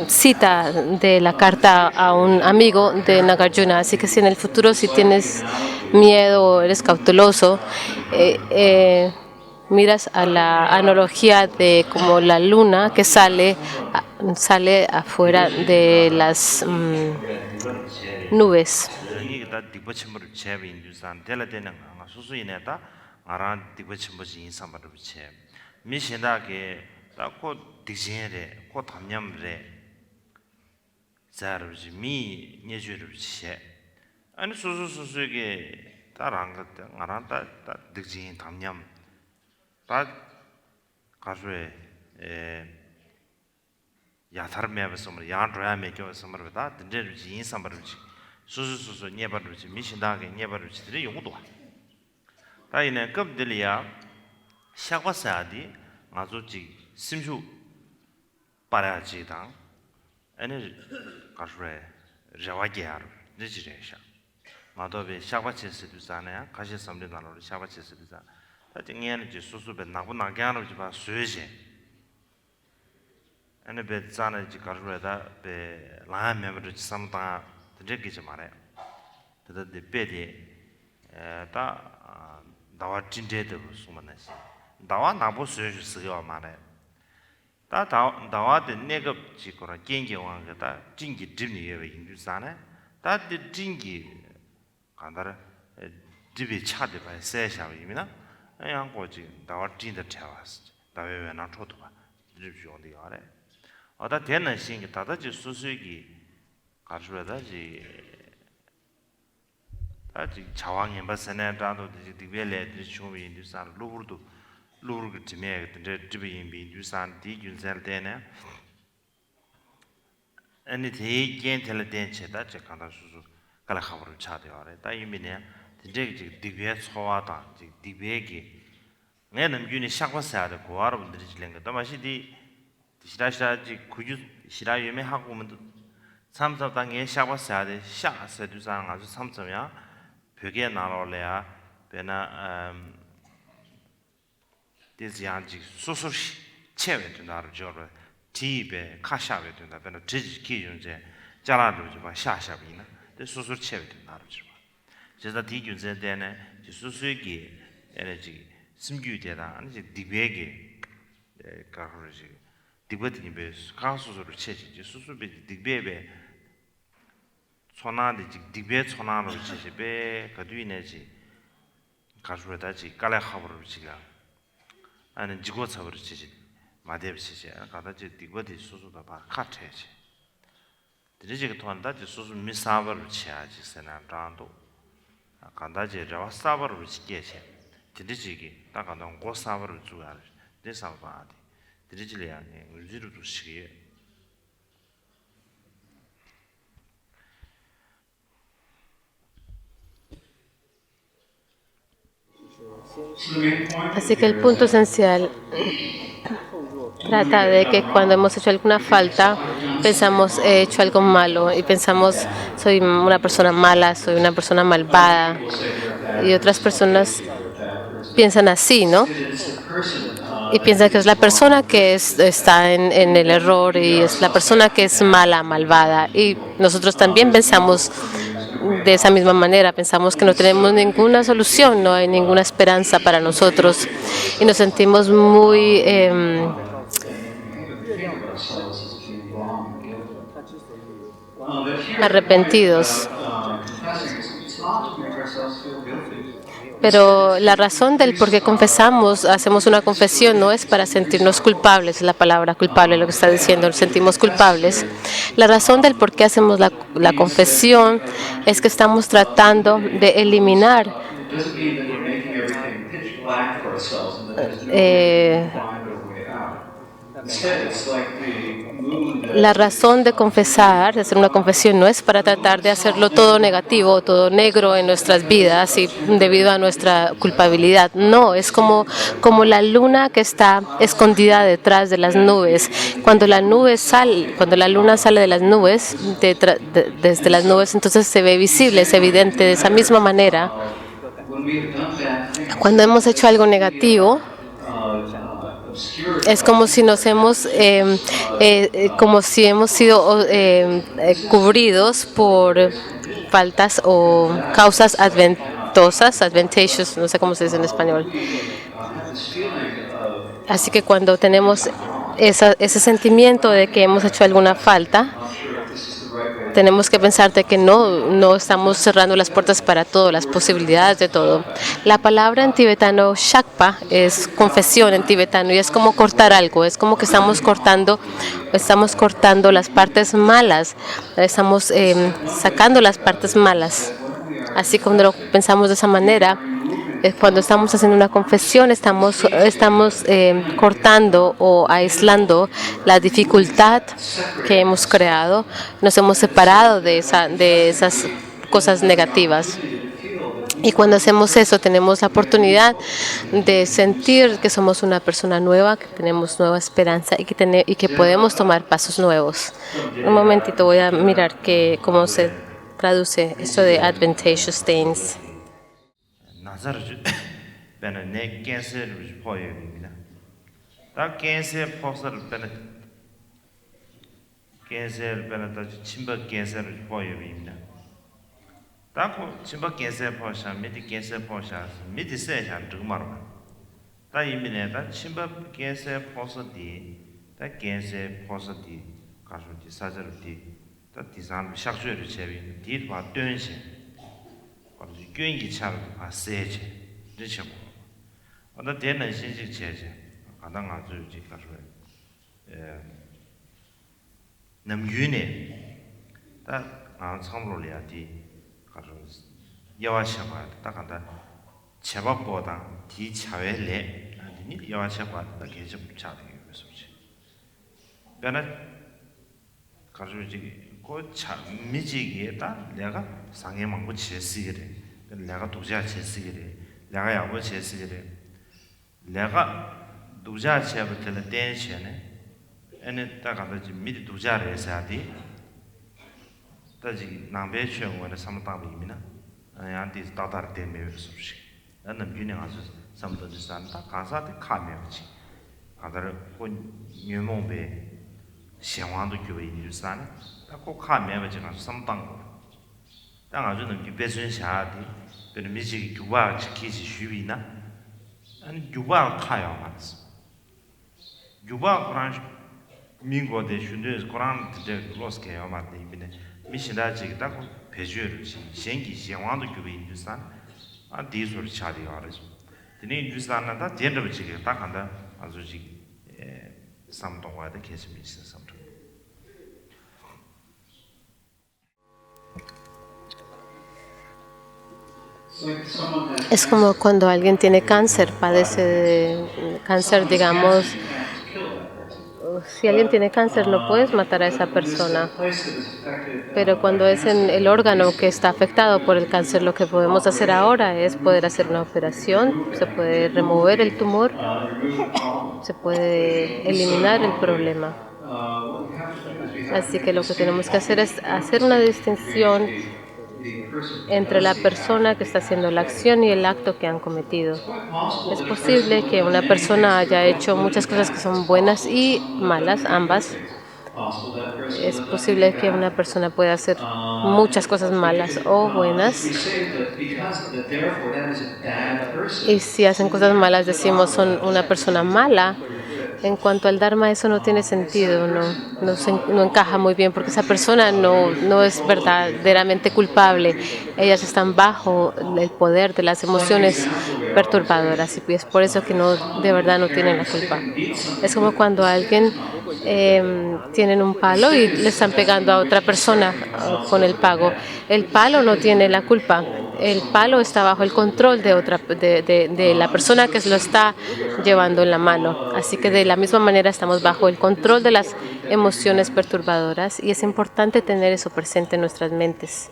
cita de la carta a un amigo de Nagarjuna. Así que si en el futuro si tienes miedo o eres cauteloso, miras a la analogía de como la luna que sale afuera de las nubes. 다 디버침을 제비 인주산 델라데는 가 수수이네다 아란 디버침부지 인삼바를 제 미신다게 다고 디진에 고 담냠레 자르지 미 녀주를 제 아니 수수수수게 다랑 것들 아란다 디진 담냠 다 가수에 야타르메버스므로 야드라메교스므로다 든데르지 인삼바르지 수수수수 녀바르지 미신다게 녀바르지들이 용도 다이네 급들이야 샤과사디 아주지 심슈 빠라지당 에네 가수에 자와게야르 느지레샤 마도베 샤과체스두사네 가시 섬리나로 샤과체스두사 다징에는 지 수수베 나고나게야르 지바 수에제 에네 베자네 지 가수에다 베 라야 멤버들 samta 드르기지 말아요 드르데 베데 다 다와 진제도 수만나시 다와 나보 수여스요 말아요 다 다와데 내급 지거라 겐게왕가다 진기 드니에 인주사네 다 진기 간다라 디비 차데 바 세샤위미나 양고지 다와 진데 차와스 다외외 나 초도바 드르주온데 야래 어다 되는 신기 다다지 수수기 가르쳐다지 아직 자왕에 봤으나 다도 디벨레 디쇼미 인두산 루르도 루르그 지메 디비인비 인두산 디균셀 때네 아니 대견 텔레덴 체다 제칸다 수수 갈아 가버를 차대요래 다 이미네 디제 디베 소와다 디베기 내는 균이 샤과사데 고아르분들이 질랭가 다마시디 시라시라지 구주 시라유메 하고 오면 삼섭당에 샤과사데 샤세두상 아주 삼점이야 벽에 나올래야 베나 디지안지 수수시 체외된다를 저러 디베 카샤베 된다 베나 지지 기준제 자라도 좀 샤샤비나 데 수수 체외된다를 저 제가 디균제 때네 수수기 에너지 심규되다 아니 디베게 가르지 디베드니베 가수수를 체지 수수베 디베베 소나데 디베 소나로 치시베 가두이네지 가수에다지 깔라하버를 치가 아니 지고차버를 치지 마데브시지 가다지 디고디 수수다 바 카체지 드리지가 토한다지 수수 미사버를 치야지 세나란도 간다지 라와사버를 치게지 드리지기 딱가던 고사버를 주야 데사바디 드리지리아니 울지르도 시게 Así que el punto esencial trata de que cuando hemos hecho alguna falta, pensamos he hecho algo malo y pensamos soy una persona mala, soy una persona malvada y otras personas piensan así, ¿no? Y piensan que es la persona que está en el error y es la persona que es mala, malvada. Y nosotros también pensamos de esa misma manera, pensamos que no tenemos ninguna solución, no hay ninguna esperanza para nosotros y nos sentimos muy arrepentidos. Pero la razón del por qué confesamos, hacemos una confesión, no es para sentirnos culpables, es la palabra culpable lo que está diciendo, nos sentimos culpables. La razón del por qué hacemos la confesión es que estamos tratando de eliminar la razón de confesar, de hacer una confesión, no es para tratar de hacerlo todo negativo, todo negro en nuestras vidas y debido a nuestra culpabilidad. No, es como la luna que está escondida detrás de las nubes. Cuando la luna sale de las nubes, desde las nubes, entonces se ve visible, es evidente. De esa misma manera, cuando hemos hecho algo negativo, es como si nos hemos sido cubridos por faltas o causas adventitious, no sé cómo se dice en español. Así que cuando tenemos ese sentimiento de que hemos hecho alguna falta, tenemos que pensar de que no estamos cerrando las puertas para todo, las posibilidades de todo. La palabra en tibetano shakpa es confesión en tibetano y es como cortar algo, es como que estamos cortando las partes malas, estamos sacando las partes malas. Así cuando lo pensamos de esa manera, cuando estamos haciendo una confesión, estamos cortando o aislando la dificultad que hemos creado. Nos hemos separado de esas cosas negativas. Y cuando hacemos eso, tenemos la oportunidad de sentir que somos una persona nueva, que tenemos nueva esperanza y que podemos tomar pasos nuevos. Un momentito, voy a mirar cómo se traduce esto de advantageous things. 나자르 베네 네 캔서를 포여입니다. 다 캔서 포서를 베네 캔서를 베네 다 침박 캔서를 포여입니다. 다고 침박 캔서 포샤 미디 캔서 포샤 미디 세샤 드마르 다 이미네 다 침박 캔서 포서디 다 캔서 포서디 가수디 사저디 다 디자인 샥슈르 제비 디바 뜬시 교인기 참 세제 그렇죠. 어떤 되는 신식 제제 가당 아주 지가서 남윤에 다 참로려야지 가서 여와셔봐 딱 간다 제법보다 뒤 차외래 아니 여와셔봐 다 계속 차는 거죠. 그러나 가서 지금 그 미지기에다 내가 상해만 고 제시기래. 내가 도자 제시기래. 내가 야고 제시기래. 내가 도자 제부터 댄시네. 애는 딱 가서 지금 미리 도자를 해야지. 따지 남배 최고의 삼당비미나. 아니한테 따다를 때문에 그렇지. 나는 균형 아주 삼도지 산다. 가사한테 카메라지. 가다를 본 유몽배 시황도 교회 인주산. 꼭 카메라 지금 삼당. 땅 아주 넘기 배순샤디. 그는 미지 교와 지키지 쉬위나. 아니 교와 카야 맞지. 교와 그런 민고대 슌데 코란 때 로스케요 맞네 이번에 미신다지 딱 배주를 신기 시황도 교회 인주산 아 디소를 차리 알아서. 드네 인주산나다 젠더비지게 딱 한다. 아주 지 삼동화의 계심이 있어서. Es como cuando alguien tiene cáncer, padece de cáncer, digamos, si alguien tiene cáncer no puedes matar a esa persona, pero cuando es en el órgano que está afectado por el cáncer, lo que podemos hacer ahora es poder hacer una operación, se puede remover el tumor, se puede eliminar el problema. Así que lo que tenemos que hacer es hacer una distinción entre la persona que está haciendo la acción y el acto que han cometido. Es posible que una persona haya hecho muchas cosas que son buenas y malas, ambas. Es posible que una persona pueda hacer muchas cosas malas o buenas. Y si hacen cosas malas, decimos son una persona mala. En cuanto al Dharma, eso no tiene sentido, no encaja muy bien, porque esa persona no es verdaderamente culpable. Ellas están bajo el poder de las emociones perturbadoras y es por eso que de verdad no tienen la culpa. Es como cuando alguien tienen un palo y le están pegando a otra persona con el palo. El palo no tiene la culpa. El palo está bajo el control de la persona que lo está llevando en la mano. Así que de la misma manera estamos bajo el control de las emociones perturbadoras y es importante tener eso presente en nuestras mentes.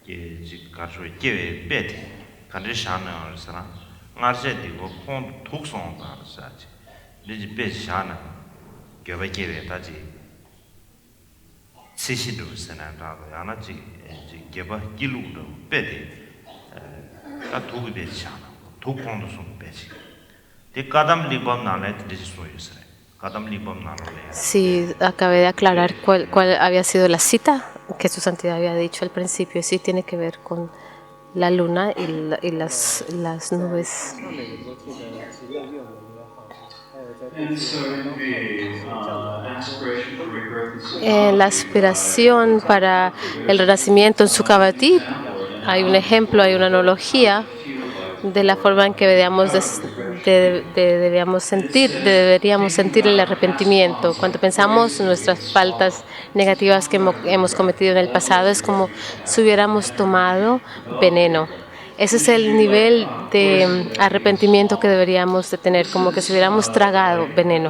지 가르쳐 제베 베티 간르샤나 알사라 나르제디 고 콘 톡송 알사지 리지 베샤나 겨베 제베 다지 시시도 세나다도 야나지 지 겨바 길루도 베티 다 도비 베샤나 도콘도 송 베지 데 까담 리범 나레 디지 소유스레 가담 리범 나로래. Sí, acabé de aclarar cuál había sido la cita que su santidad había dicho al principio. Sí, tiene que ver con la luna y las nubes. And so the aspiration for rebirth is La aspiración para el renacimiento en Sukhavati, hay un ejemplo, hay una analogía de la forma en que deberíamos sentir el arrepentimiento. Cuando pensamos en nuestras faltas negativas que hemos cometido en el pasado, es como si hubiéramos tomado veneno. Ese es el nivel de arrepentimiento que deberíamos de tener, como que si hubiéramos tragado veneno.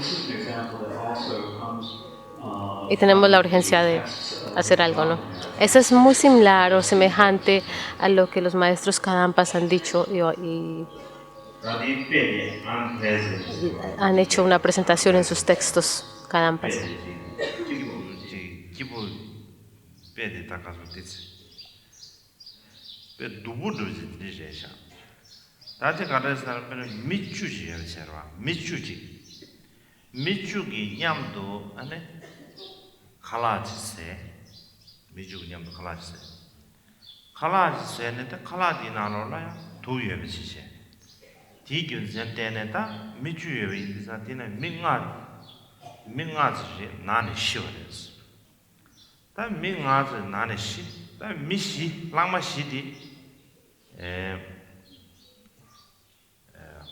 Y tenemos la urgencia de hacer algo, ¿no? Eso es muy similar o semejante a lo que los maestros Kadampas han dicho y han hecho una presentación en sus textos Kadampas. 디균 센테네다 미주여 인사티네 민가지 나네 시어레스 다 민가지 나네 시다 미시 랑마시디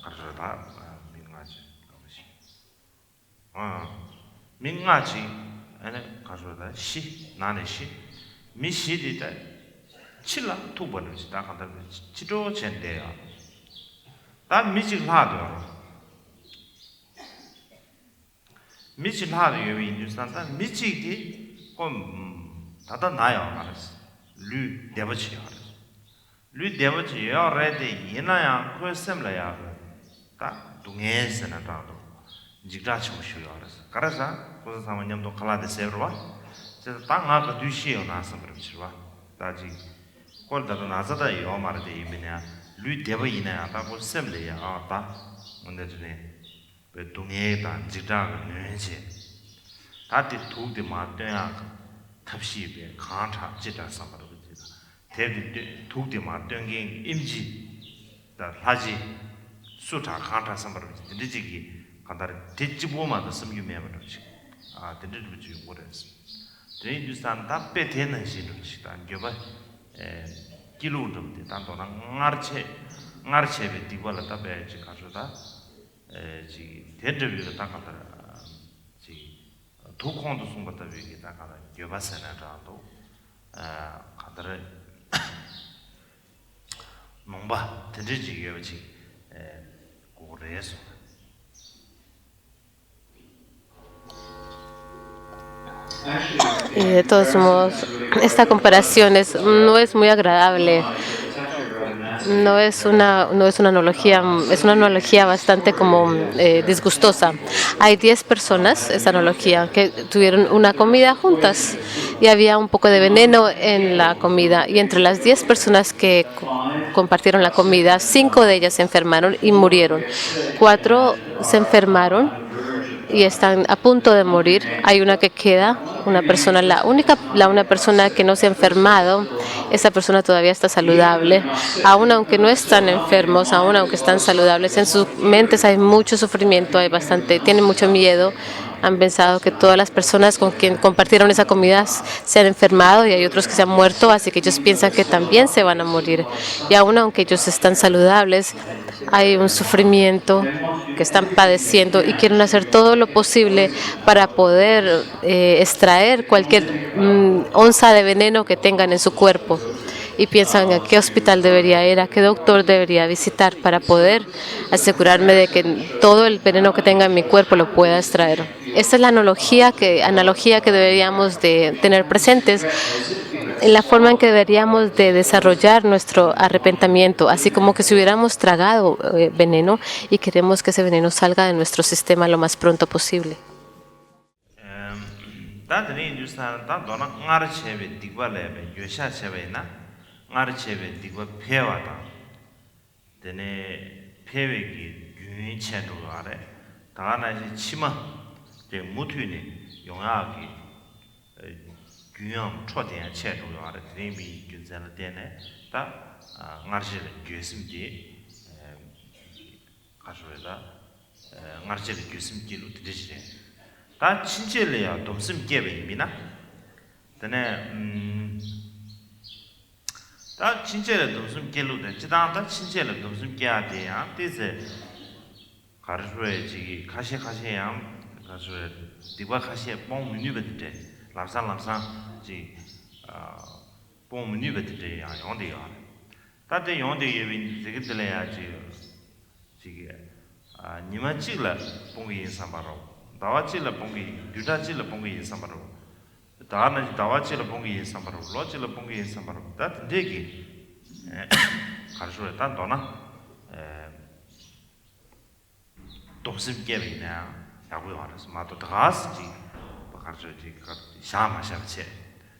가르다 민가지 랑마시 민가지 아네 가르다 시 나네 시 미시디다 칠라 투번을 다 간다 지도 젠데야 다 미직 하도 미직 하도 여기 인도스탄다 미직이 좀 다다 나요 알았어 류 대버치 알았어 류 대버치 여래데 이나야 코셈라야 다 동해서는 다도 지그라치 오셔요 알았어 그래서 그래서 사모님도 칼라데 세르와 그래서 땅하고 두시요 나서 그러지와 다지 꼴다도 나서다 요 말데 이면이야 lui deva ina ta ko semle ya ta onde jene be dungye ta jita ga nyenche ta ti thuk de ma tön ya thapsi be khan tha jita samar bu jita de thuk de ma tön ge imji ta haji su tha khan tha samar bu jita de ji kadar de ji bo ma da sam yu me ma chi de de bu ji wo res de du san ta pe the na shi du chi ta gyo ba kiludum tanto na ngarche be digwala ta be ji kajuda ji 대접이 다가다 지 도콘도 숨바다 위에 다가다 여바세나라도 가다를 농바 대지지 여지 고래서 Y de todos modos, esta comparación no es muy agradable. No es una analogía, es una analogía bastante como disgustosa. Hay 10 personas, esta analogía, que tuvieron una comida juntas y había un poco de veneno en la comida. Y entre las 10 personas que compartieron la comida, 5 de ellas se enfermaron y murieron. 4 se enfermaron y están a punto de morir. Hay una que queda, una persona, una persona que no se ha enfermado. Esa persona todavía está saludable, aún aunque no están enfermos, aún aunque están saludables. En sus mentes hay mucho sufrimiento, tienen mucho miedo. Han pensado que todas las personas con quien compartieron esa comida se han enfermado y hay otros que se han muerto, así que ellos piensan que también se van a morir. Y aún aunque ellos están saludables, hay un sufrimiento que están padeciendo y quieren hacer todo lo posible para poder extraer cualquier onza de veneno que tengan en su cuerpo. Y piensan a qué hospital debería ir, a qué doctor debería visitar para poder asegurarme de que todo el veneno que tenga en mi cuerpo lo pueda extraer. Esta es la analogía que deberíamos de tener presentes en la forma en que deberíamos de desarrollar nuestro arrepentimiento, así como que si hubiéramos tragado veneno y queremos que ese veneno salga de nuestro sistema lo más pronto posible. nga르체베 디고 페와다 데네 페웨기 유인 첸도 아래 다나지 치마 제 무투니 용하기 균형 초대한 체도요하를 드림이 균전을 때네 다 나르실 교심기 가져다 나르실 교심기로 드리지래 다 친절해야 dom심 개베입니다 때네 다 친절해 dom심 개로데 지단다 친절해 dom심 개야돼야 뜻에 가르쳐야지 가시양 가서 디과 가시에 뽕 문유베데 람상 지 뽕 문유베데 야 용데요 다데 용데 예빈 되게들야지 지게 니마치라 뽕이 삼바로 다와치라 뽕이 유다치라 뽕이 삼바로 다나 다와치라 뽕이 삼바로 로치라 뽕이 삼바로 다 되게 가르쳐야 단도나 domsim gebina yagu yares mato das ji bakar ji shama shabche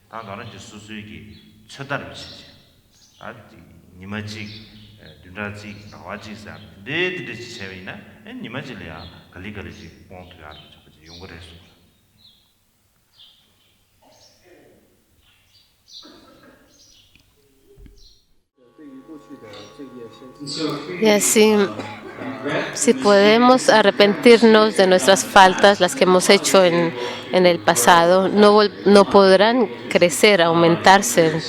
ta dona ji susugi chodar bichi a nimaji dundaji nawaji sa de de chevina nimaji le ya gali gali ji pont ya ji yongore su Y así, si podemos arrepentirnos de nuestras faltas, las que hemos hecho en el pasado, no podrán crecer, aumentarse.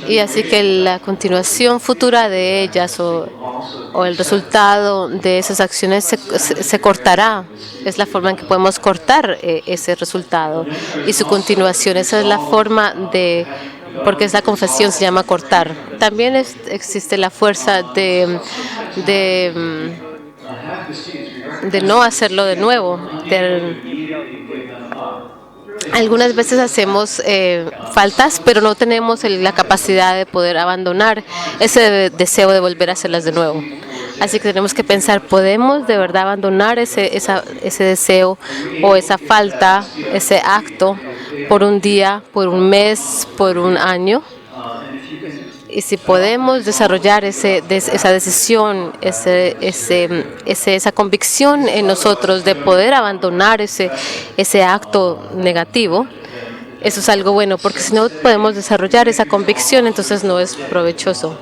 Y así que la continuación futura de ellas o el resultado de esas acciones se cortará. Es la forma en que podemos cortar ese resultado. Y su continuación, esa es la forma de... Porque esa confesión se llama cortar. También existe la fuerza de no hacerlo de nuevo. Algunas veces hacemos faltas, pero no tenemos la capacidad de poder abandonar ese deseo de volver a hacerlas de nuevo. Así que tenemos que pensar, ¿podemos de verdad abandonar ese deseo o esa falta, ese acto, por un día, por un mes, por un año? Y si podemos desarrollar esa decisión, esa convicción en nosotros de poder abandonar ese acto negativo, eso es algo bueno, porque si no podemos desarrollar esa convicción, entonces no es provechoso.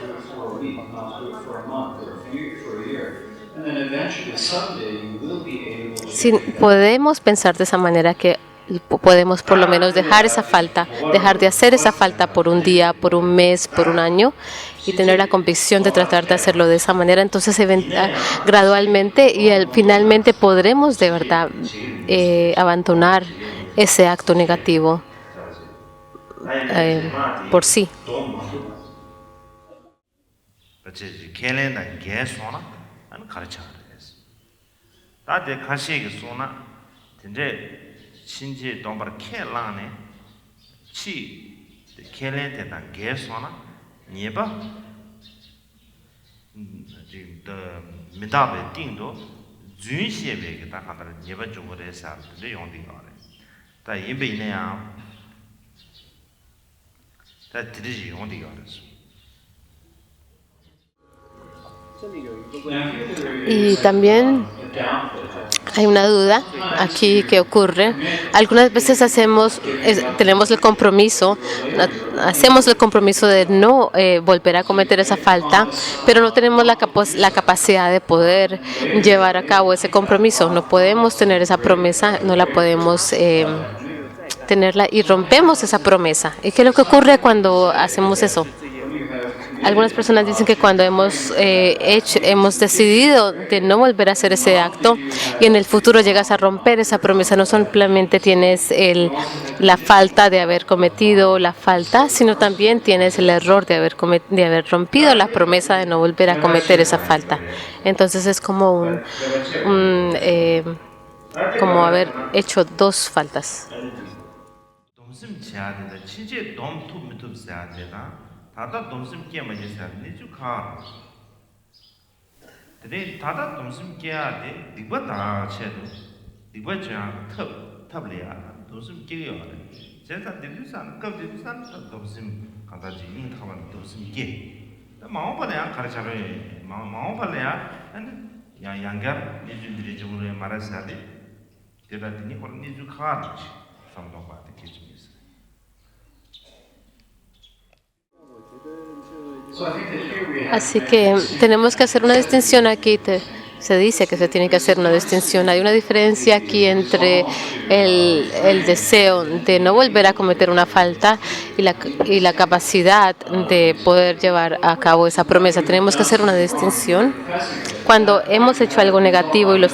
Si podemos pensar de esa manera que podemos por lo menos dejar esa falta, dejar de hacer esa falta por un día, por un mes, por un año y tener la convicción de tratar de hacerlo de esa manera, entonces gradualmente y finalmente podremos de verdad abandonar ese acto negativo por sí. 신지 동bar 켈라네 치 켈렌데 단 게소나 니바 지금 미다베 띵도 준시에베게 다 하다 니바 중거래 사람들 용딩거래 다 예베네야 다 드리지 용딩거래 Y también hay una duda aquí que ocurre. Algunas veces tenemos el compromiso, hacemos el compromiso de no volver a cometer esa falta, pero no tenemos la capacidad de poder llevar a cabo ese compromiso. No podemos tener esa promesa, no la podemos tenerla y rompemos esa promesa. ¿Y qué es lo que ocurre cuando hacemos eso? Algunas personas dicen que cuando hemos decidido de no volver a hacer ese acto y en el futuro llegas a romper esa promesa, no solamente tienes la falta de haber cometido la falta, sino también tienes el error de haber rompido la promesa de no volver a cometer esa falta. Entonces es como como haber hecho dos faltas. 다다 domsim kya ma yesa nichu kha de 다다 domsim kya de digba da che do digba ja thab le ya domsim kya yo de jesa de san ka de san domsim kada ji yin thaban domsim kya da ma pa le ya khar cha re ma pa le ya 양gar 니주들이 좀으로 말하사디 대다더니 그런 니주 카르지 상도바데 기준이었어. So I think that here we have Así que tenemos que hacer una distinción aquí. Se dice que se tiene que hacer una distinción. Hay una diferencia aquí entre el deseo de no volver a cometer una falta y la capacidad de poder llevar a cabo esa promesa. Tenemos que hacer una distinción. Cuando hemos hecho algo negativo y lo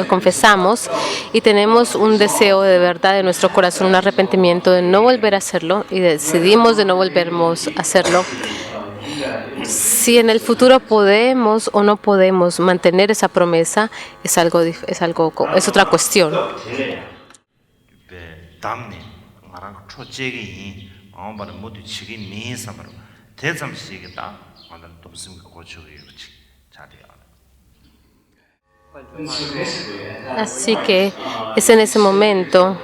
confesamos y tenemos un deseo de verdad de nuestro corazón, un arrepentimiento de no volver a hacerlo y decidimos de no volvernos a hacerlo, si en el futuro podemos o no podemos mantener esa promesa es otra cuestión. 담네 말한 초제기 아무바를 모두 치기 미사바로 대삼시겠다 만들 돕습 고쳐요 그렇지 자리야. And so basically, Así que es en ese momento,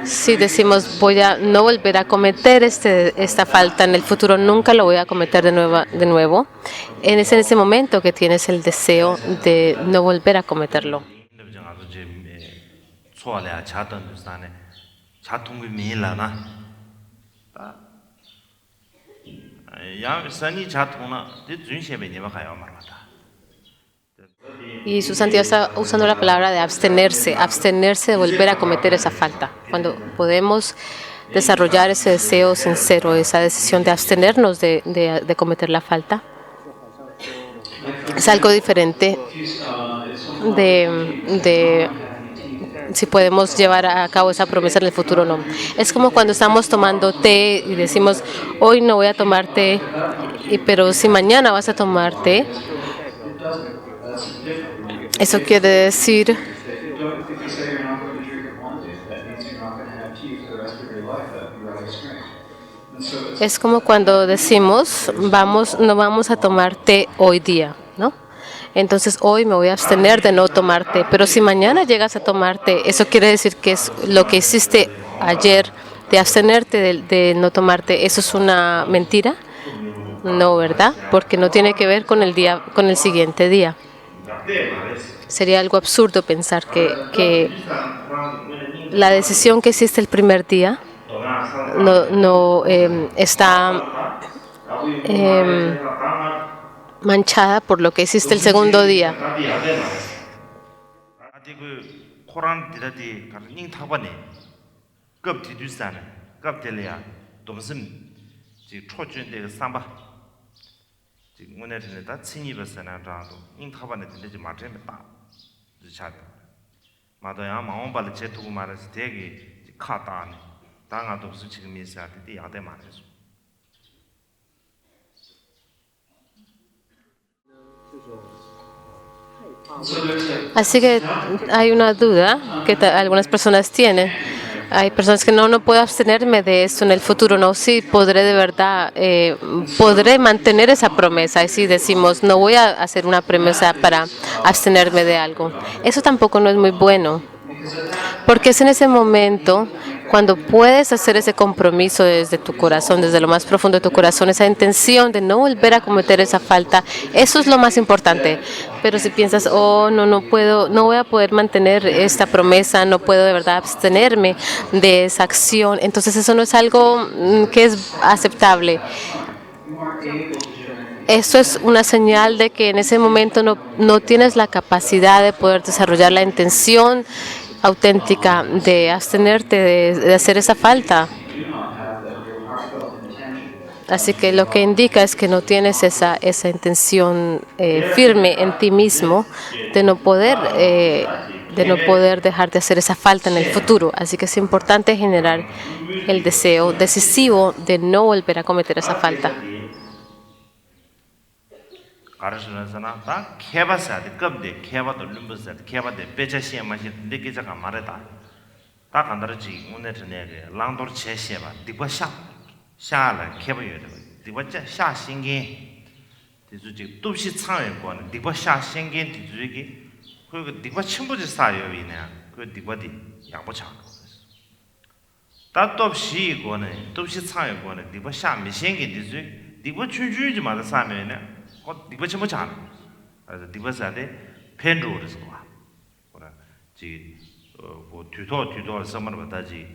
si decimos no volver a cometer esta falta en el futuro, nunca lo voy a cometer de nuevo, es en ese momento que tienes el deseo de no volver a cometerlo. 소알이야 자던 산에 자통이 밀라나 야 산이 자통나 준시에 내가 가요 말하다. Y su santidad está usando la palabra de abstenerse de volver a cometer esa falta. Cuando podemos desarrollar ese deseo sincero, esa decisión de abstenernos de cometer la falta, es algo diferente de si podemos llevar a cabo esa promesa en el futuro o no. Es como cuando estamos tomando té y decimos, hoy no voy a tomar té, pero si mañana vas a tomar té, eso quiere decir es como cuando decimos no vamos a tomar té hoy día, ¿no? Entonces hoy me voy a abstener de no tomar té, pero si mañana llegas a tomar té, eso quiere decir que es lo que hiciste ayer de abstenerte de no tomar té, ¿eso es una mentira? No, ¿verdad? Porque no tiene que ver con el siguiente día. Sería algo absurdo pensar que la decisión que hiciste el primer día no está manchada por lo que hiciste el segundo día. 오늘은 다 친이버스나 라도 인타반에 들리지 마트에다 지차다 마도야 마음발을 제투고 말해서 되게 카다네 당아도 지금 미사한테 야대 말해서 Así que hay una duda que algunas personas tienen. Hay personas que no puedo abstenerme de esto en el futuro. No, sí, podré de verdad, podré mantener esa promesa. Y si decimos, no voy a hacer una promesa para abstenerme de algo. Eso tampoco no es muy bueno. Porque es en ese momento cuando puedes hacer ese compromiso desde tu corazón, desde lo más profundo de tu corazón, esa intención de no volver a cometer esa falta, eso es lo más importante. Pero si piensas, no puedo, no voy a poder mantener esta promesa, no puedo de verdad abstenerme de esa acción, entonces eso no es algo que es aceptable. Esto es una señal de que en ese momento no tienes la capacidad de poder desarrollar la intención auténtica de abstenerte de hacer esa falta. Así que lo que indica es que no tienes esa intención firme en ti mismo de no poder dejar de hacer esa falta en el futuro. Así que es importante generar el deseo decisivo de no volver a cometer esa falta. 가르치면서나 다 개바사야 돼. 겁대 개바도 lumbusa 개바데 배자시에 마시 느끼자가 말했다. 다 간다르지 오늘은 내가 랑도르 제시해봐. 디과샤 샤라 개바여도 디과자 샤 신기 디주지 뚜시 창외권 디과샤 신기 디주기 그 디과 침부지 사요이네. 그 디과디 양보차. 다 뚜시 거는 뚜시 창외권 디과샤 미신기 디주 디과 주주지 마다 사면네. 디과 좀 잘. 그래서 디버사데 펜로르스 와 그러나 지 뒤도 섬을 받다지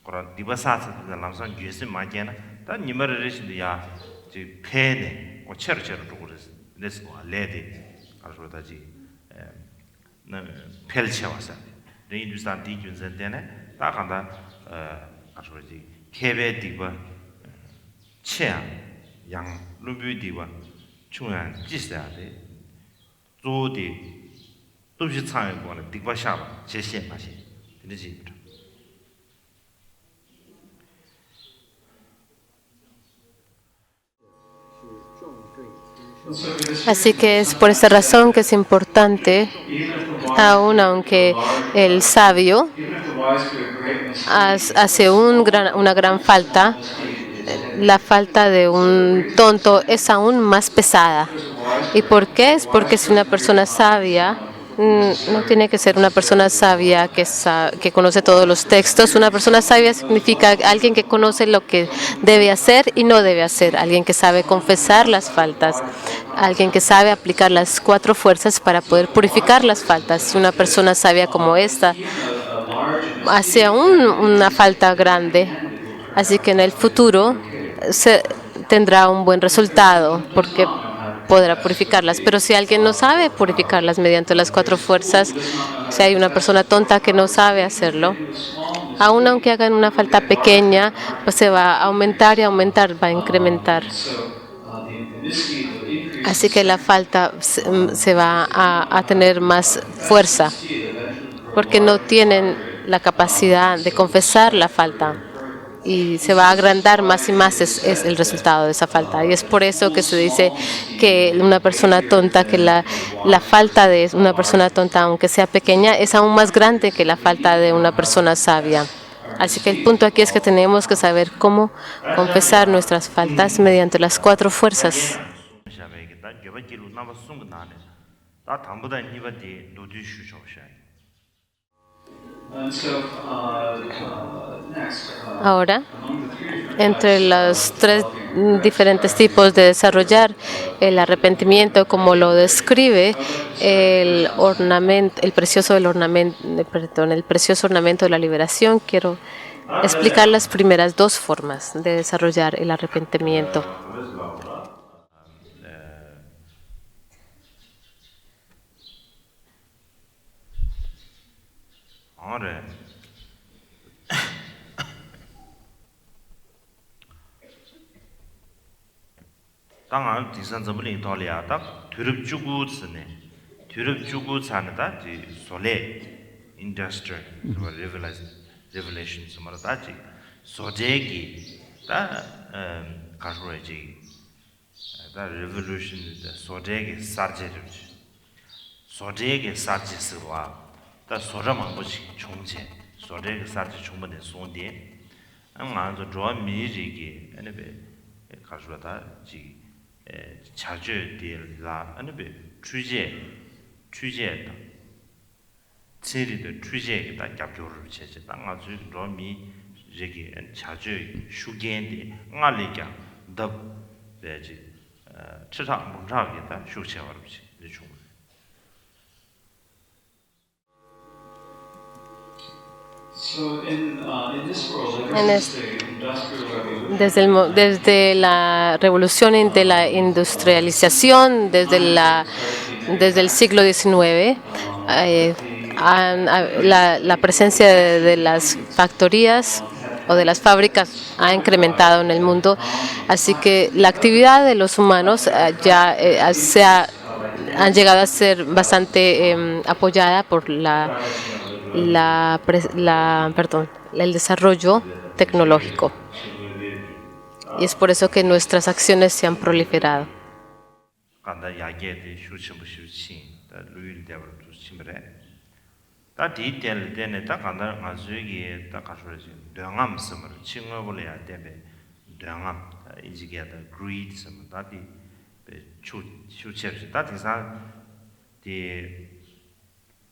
그런 디버사스 남산 주스 마게나 다 니머르르신데 야지 펜에 체르체르 두고르스 레스 와 레데 가르다지 나 펠체와사 레인두스탄 디균센데네 다 간다 가르지 케베 디버 체양 양 루비 디버 중요한 지사데 조디都是参与过的，地方下吧，这些那些，这基本上。 Así que es por esa razón que es importante, aun aunque el sabio hace una gran falta, la falta de un tonto es aún más pesada. ¿Y por qué? Es porque si una persona sabia, no tiene que ser una persona sabia que conoce todos los textos. Una persona sabia significa alguien que conoce lo que debe hacer y no debe hacer. Alguien que sabe confesar las faltas. Alguien que sabe aplicar las 4 fuerzas para poder purificar las faltas. Una persona sabia como esta hace aún una falta grande. Así que en el futuro tendrá un buen resultado porque podrá purificarlas, pero si alguien no sabe purificarlas mediante las 4 fuerzas, si hay una persona tonta que no sabe hacerlo, aun aunque hagan una falta pequeña, pues se va a aumentar y aumentar, va a incrementar. Así que la falta se va a tener más fuerza, porque no tienen la capacidad de confesar la falta. Y se va a agrandar más y más es el resultado de esa falta. Y es por eso que se dice que una persona tonta, que la falta de una persona tonta, aunque sea pequeña, es aún más grande que la falta de una persona sabia. Así que el punto aquí es que tenemos que saber cómo confesar nuestras faltas mediante las 4 fuerzas. Ahora, entre los 3 diferentes tipos de desarrollar el arrepentimiento, como lo describe el precioso ornamento de la liberación, quiero explicar las primeras 2 formas de desarrollar el arrepentimiento. Ahora, 당한 디산 점블링 돌려다 드럽 주고 쓰네. 드럽 주고 사는다 지 솔레 인더스트리 레벨레이션 말다지 소제기 다 가르어지 다 레볼루션 소제기 사제르지 소제기 사제스와 다 소라만 보지 총체 소제기 사제 충분히 손데 안만저 좋아 미리기 아니베 가르어다 지 자주들라 아니베 취재 체리의 취재가 capture 체제 당아주 로미 저기 자주 슈겐데 알리가 더 배지 치상 문자게다 슈체어르지 중 Desde la revolución de la industrialización, desde el siglo XIX, la presencia de las factorías o de las fábricas ha incrementado en el mundo, así que la actividad de los humanos han llegado a ser bastante apoyada por el desarrollo tecnológico. Y es por eso que nuestras acciones se han proliferado.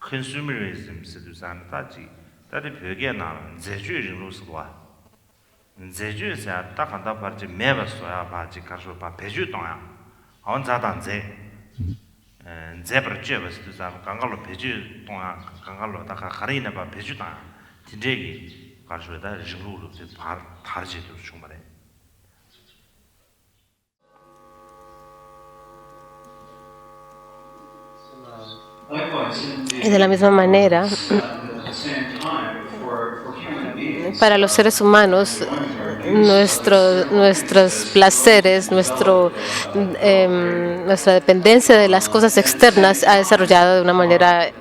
consumerism sedusan taji tadi byoge na zeju rinlu swa zeju sa ta khanda parji meba soya ba ji karsho ba beju tong ya on za dan ze 제버 쩨버스 자 강가로 배주 동아 강가로 다 가리나 봐 배주다 진짜기 가르쳐다 르루로 다르지도 정말에 Likewise, in Y de la misma manera, at the same time, for human beings, para los seres humanos, nuestros placeres, nuestra dependencia de las cosas externas ha desarrollado de una manera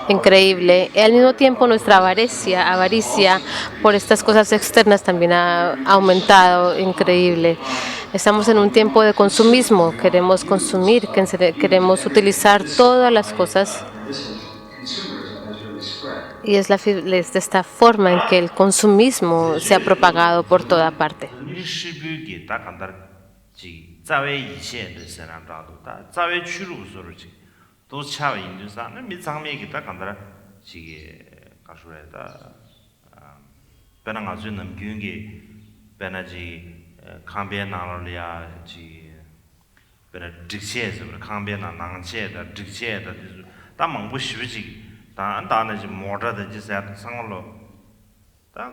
increíble. Y al mismo tiempo nuestra avaricia por estas cosas externas también ha aumentado increíble. Estamos en un tiempo de consumismo, queremos consumir, queremos utilizar todas las cosas. consumerism has really spread. Y es de esta forma en que el consumismo se ha propagado por toda parte. 你是不给大看到这在为一线的身上找到的，在为去路所的这都恰为印度上，那没上面给大看到这个搞出来的本来我就能给给本来这抗边拿了呀这本来这些是不是抗边拿囊些的这些的，但蒙不学这个，但那就摸着的就是上了，但。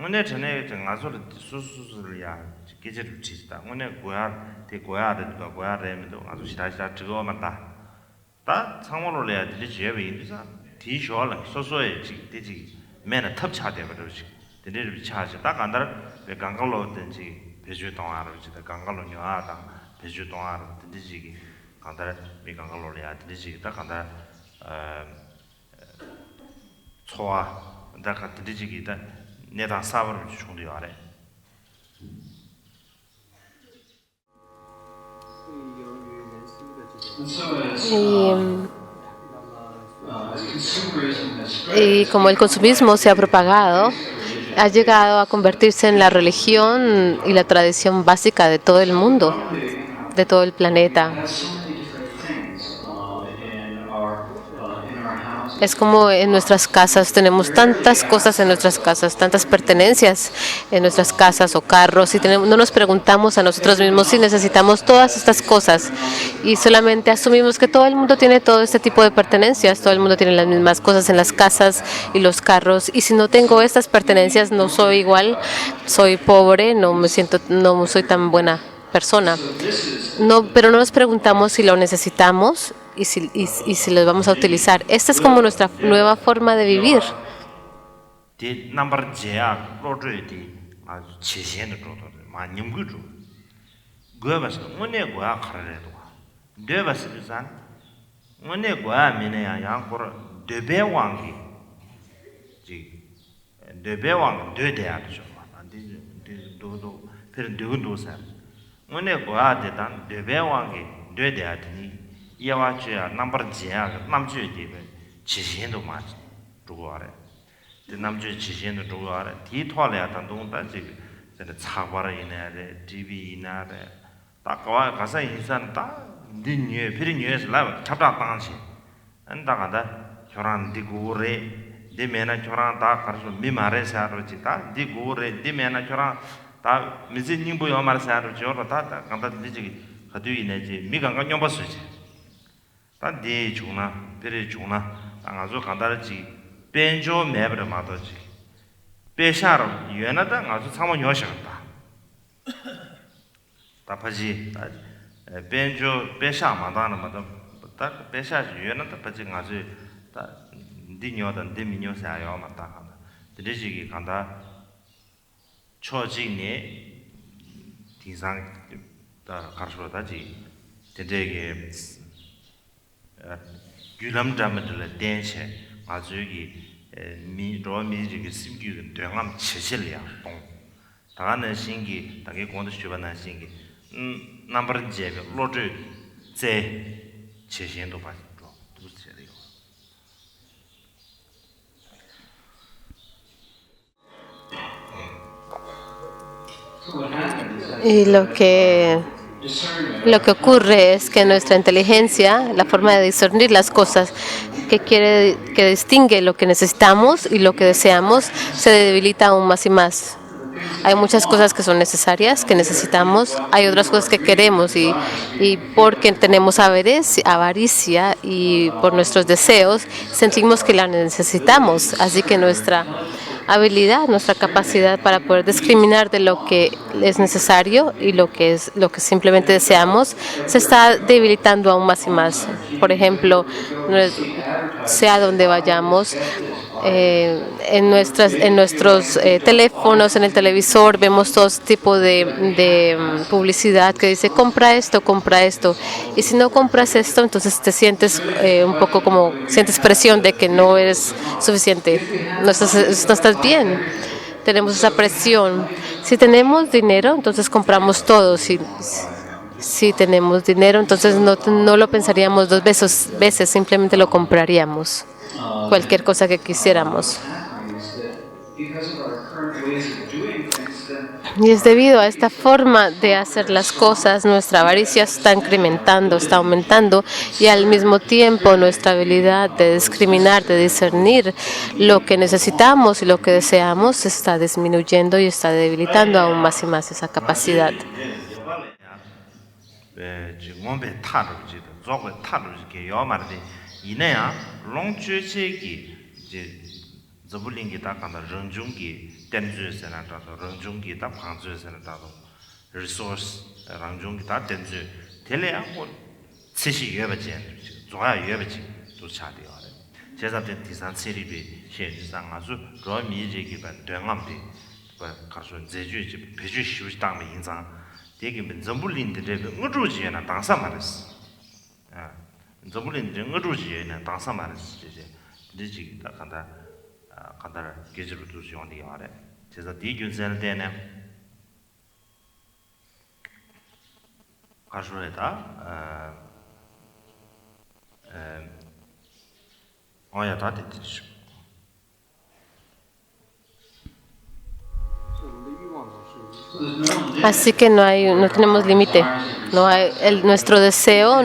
我那天呢，正俺说的说的呀，给这路吃的。我那国家的国家的这个国家人民都，俺说其他这个嘛大，但长毛路嘞，这里结尾就是提小了，所以这买了特别差点不都是，这里是差些。但看到别刚刚路等这别去当啊了，这个刚刚路牛啊当别去当啊了，这里这个看到别刚刚路嘞，这里这个但看到错啊，但看这里这个的。 내가 사버를 총대요 아래. And so as consumerism has spread, Y como el consumismo se ha propagado, ha llegado a convertirse en la religión y la tradición básica de todo el mundo, de todo el planeta. has so many different things in our houses. Es como en nuestras casas, tenemos tantas cosas en nuestras casas, tantas pertenencias en nuestras casas o carros, y no nos preguntamos a nosotros mismos si necesitamos todas estas cosas, y solamente asumimos que todo el mundo tiene todo este tipo de pertenencias, todo el mundo tiene las mismas cosas en las casas y los carros, y si no tengo estas pertenencias no soy igual, soy pobre, no soy tan buena persona. Pero no nos preguntamos si lo necesitamos y si los vamos a utilizar. Esta es como nuestra nueva forma de vivir. 오늘 고아 대단 대배왕게 뇌대하더니 이와주야 넘버 지야 남주에 되게 지신도 맞 주고 알아. 그 남주 지신도 주고 알아. 뒤토래야 단동다 지금 제가 차바라 이내에 TV 이나에 딱와 가서 인산 다 니뉴에 피리뉴에서 라이브 잡다 당시 안다가다 결혼 디고레 디메나 결혼 다 가서 미마레서 하러지다 디고레 디메나 결혼 다 미진님부 요마르사로 저로 다 간다 되지 가두이네 지 미간가 녀버스지 단디 주나 베레 주나 당아서 간다지 벤조 매버를 마도지 베샤로 유엔하다 가서 상원 요시다 다파지 벤조 베샤 마다는 마다 딱 베샤 유엔하다 빠지 가서 다 디녀던 디미녀사요 마다 되지 간다 초진이 디상 다 가르쳐다지 되게 귤람담들 댄체 아주 여기 미로미지게 심기는 대왕 체실이야 동 다가는 신기 다게 공도 주변한 신기 넘버 제베 로즈 제 체신도 봐도 두세요 Y lo que ocurre es que nuestra inteligencia, la forma de discernir las cosas, que distingue lo que necesitamos y lo que deseamos, se debilita aún más y más. Hay muchas cosas que son necesarias, que necesitamos, hay otras cosas que queremos y porque tenemos avaricia y por nuestros deseos sentimos que la necesitamos. Así que nuestra habilidad, nuestra capacidad para poder discriminar de lo que es necesario y lo que simplemente deseamos se está debilitando aún más y más. Por ejemplo, sea donde vayamos, en nuestros teléfonos, en el televisor, vemos todo tipo de publicidad que dice compra esto, y si no compras esto, entonces te sientes un poco como, sientes presión de que no eres suficiente, no estás bien. Tenemos esa presión. Si tenemos dinero, entonces compramos todo. Si tenemos dinero, entonces no lo pensaríamos dos veces, simplemente lo compraríamos. Cualquier cosa que quisiéramos. Y es debido a esta forma de hacer las cosas, nuestra avaricia está incrementando, está aumentando, y al mismo tiempo nuestra habilidad de discriminar, de discernir lo que necesitamos y lo que deseamos está disminuyendo y está debilitando aún más y más esa capacidad. Zabulingi ta kanda rangjungi tenzu sena tato, rangjungi ta pangzu sena tato, resource rangjungi ta tenzu, tele ya ko tsishi yueba jen, zoya yueba jen, tu chadi yore. Cheza ten tisan tsiri bi, shen tisan nga su, roa mi regi ba duangam bi, karsu zeju ji, peju shivu tangba yinzang, degi bin zabulingi rebi ngudru ji yuena tangsa maris. Zabulingi ngudru ji yuena tangsa maris, diji ta kanda, 간다를 계절로 두지 온디 아래 제가 디균셀 때는 가수에다 어야 다 됐지. Así que no tenemos límite. No hay nuestro deseo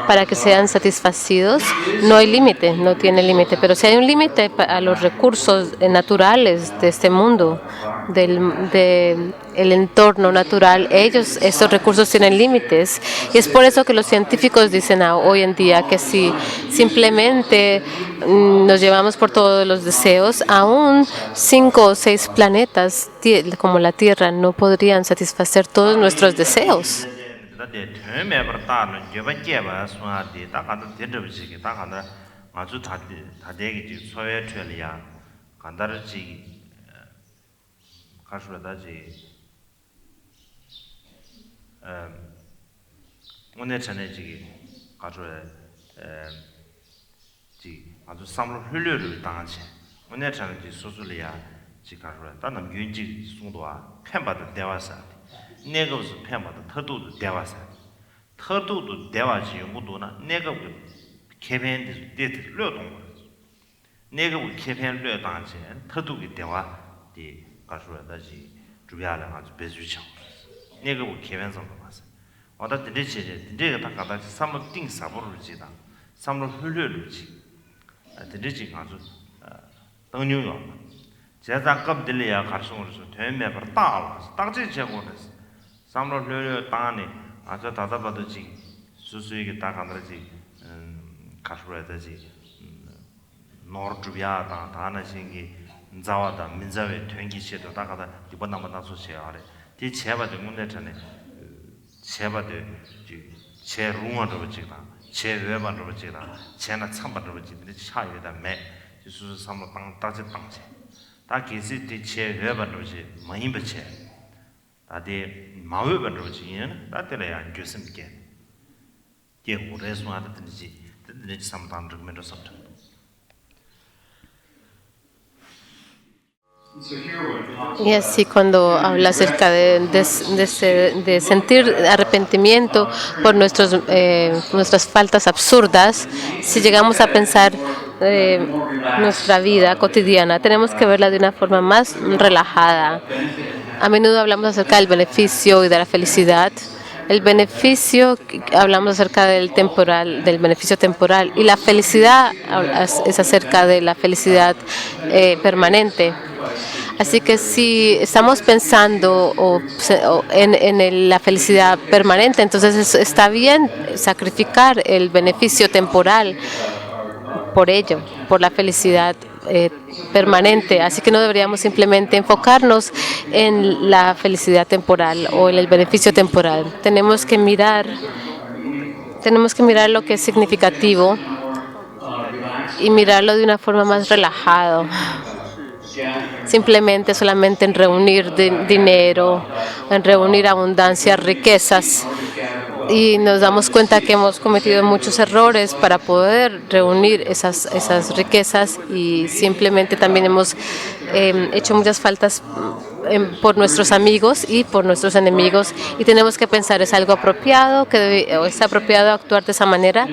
para que sean satisfacidos, no hay límite, no tiene límite. Pero si hay un límite a los recursos naturales de este mundo, del entorno natural, estos recursos tienen límites. Y es por eso que los científicos dicen hoy en día que si simplemente nos llevamos por todos los deseos, aún 5 o 6 planetas como la Tierra no podrían satisfacer todos nuestros deseos. 아주 삼로 흘려를 당하지. 오늘 저는 소술이야. 지가로 다는 윤지 송도와 팬바도 대화사. 내가 무슨 팬바도 터도도 대화사. 터도도 대화지 연구도나 내가 개변도 데이터 려동 내가 개변 려 당하지. 터도기 대화 디 가서다지 주변에 아주 배주죠. 내가 개변 좀 봤어. 와다 드리지 내가 다 가다 삼로 띵 사보를 지다. 삼로 흘려를 지. 드리지 가서 동료요. 제가 갑들이야 가서서 되면 따라 딱지 제거했어. 삼로 흘려 땅에 아주 다다바도지 수수에게 딱 하나지 가서야 되지. 노르주비아 다나 신기 자와다 민자의 된기시도 다가다 이번 한번 나서셔야 하래. 이 제바도 문제 전에 제바도 제 룸으로 지다. 제 외반으로 지다. 제나 참반으로 지는데 차이다 매. 지수 삼로 땅 따지 땅제. 다 계시 제 외반으로 지 많이 버체. 다데 마외반으로 지는 다들에 안 좋습니까? 게 오래서 하든지 듣는지 삼단 좀면서 삼단. Y así cuando habla acerca de sentir arrepentimiento por nuestras faltas absurdas, si llegamos a pensar nuestra vida cotidiana, tenemos que verla de una forma más relajada. A menudo hablamos acerca del beneficio y de la felicidad. El beneficio, hablamos acerca del beneficio temporal, y la felicidad es acerca de la felicidad permanente. Así que si estamos pensando la felicidad permanente, entonces está bien sacrificar el beneficio temporal por ello, por la felicidad permanente. Así que no deberíamos simplemente enfocarnos en la felicidad temporal o en el beneficio temporal. Tenemos que mirar lo que es significativo y mirarlo de una forma más relajada. Simplemente solamente en reunir dinero, en reunir abundancia, riquezas. Y nos damos cuenta que hemos cometido muchos errores para poder reunir esas riquezas y simplemente también hemos hecho muchas faltas por nuestros amigos y por nuestros enemigos y tenemos que pensar, ¿es algo apropiado? ¿O es apropiado actuar de esa manera?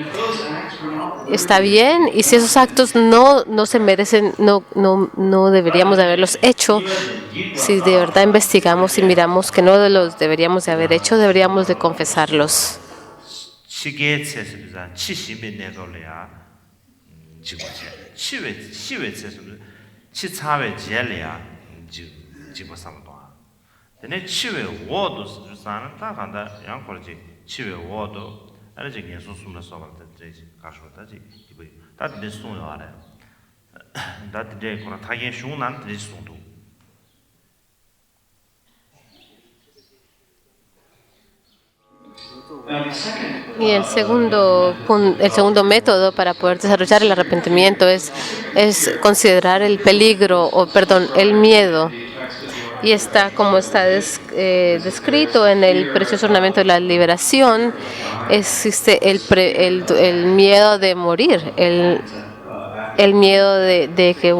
Está bien, y si esos actos no se merecen, no deberíamos de haberlos hecho. Si de verdad investigamos y miramos que no los deberíamos de haber hecho, deberíamos de confesarlos. 치계 체습이자 치심이 내돌이야 지고체 치외 체습 치차외 제리야 지고삼도 근데 치외 워도 수사는 다 간다 양콜지 치외 워도 알지 예수 숨을 써봤다 이제 가셔다지 이거 다 됐어요 알아요 다 이제 그런 타게 슝난 됐어도 Y el segundo método para poder desarrollar el arrepentimiento es considerar el peligro, el miedo. Y como está descrito en el precioso ornamento de la liberación, existe el miedo de morir, el miedo de que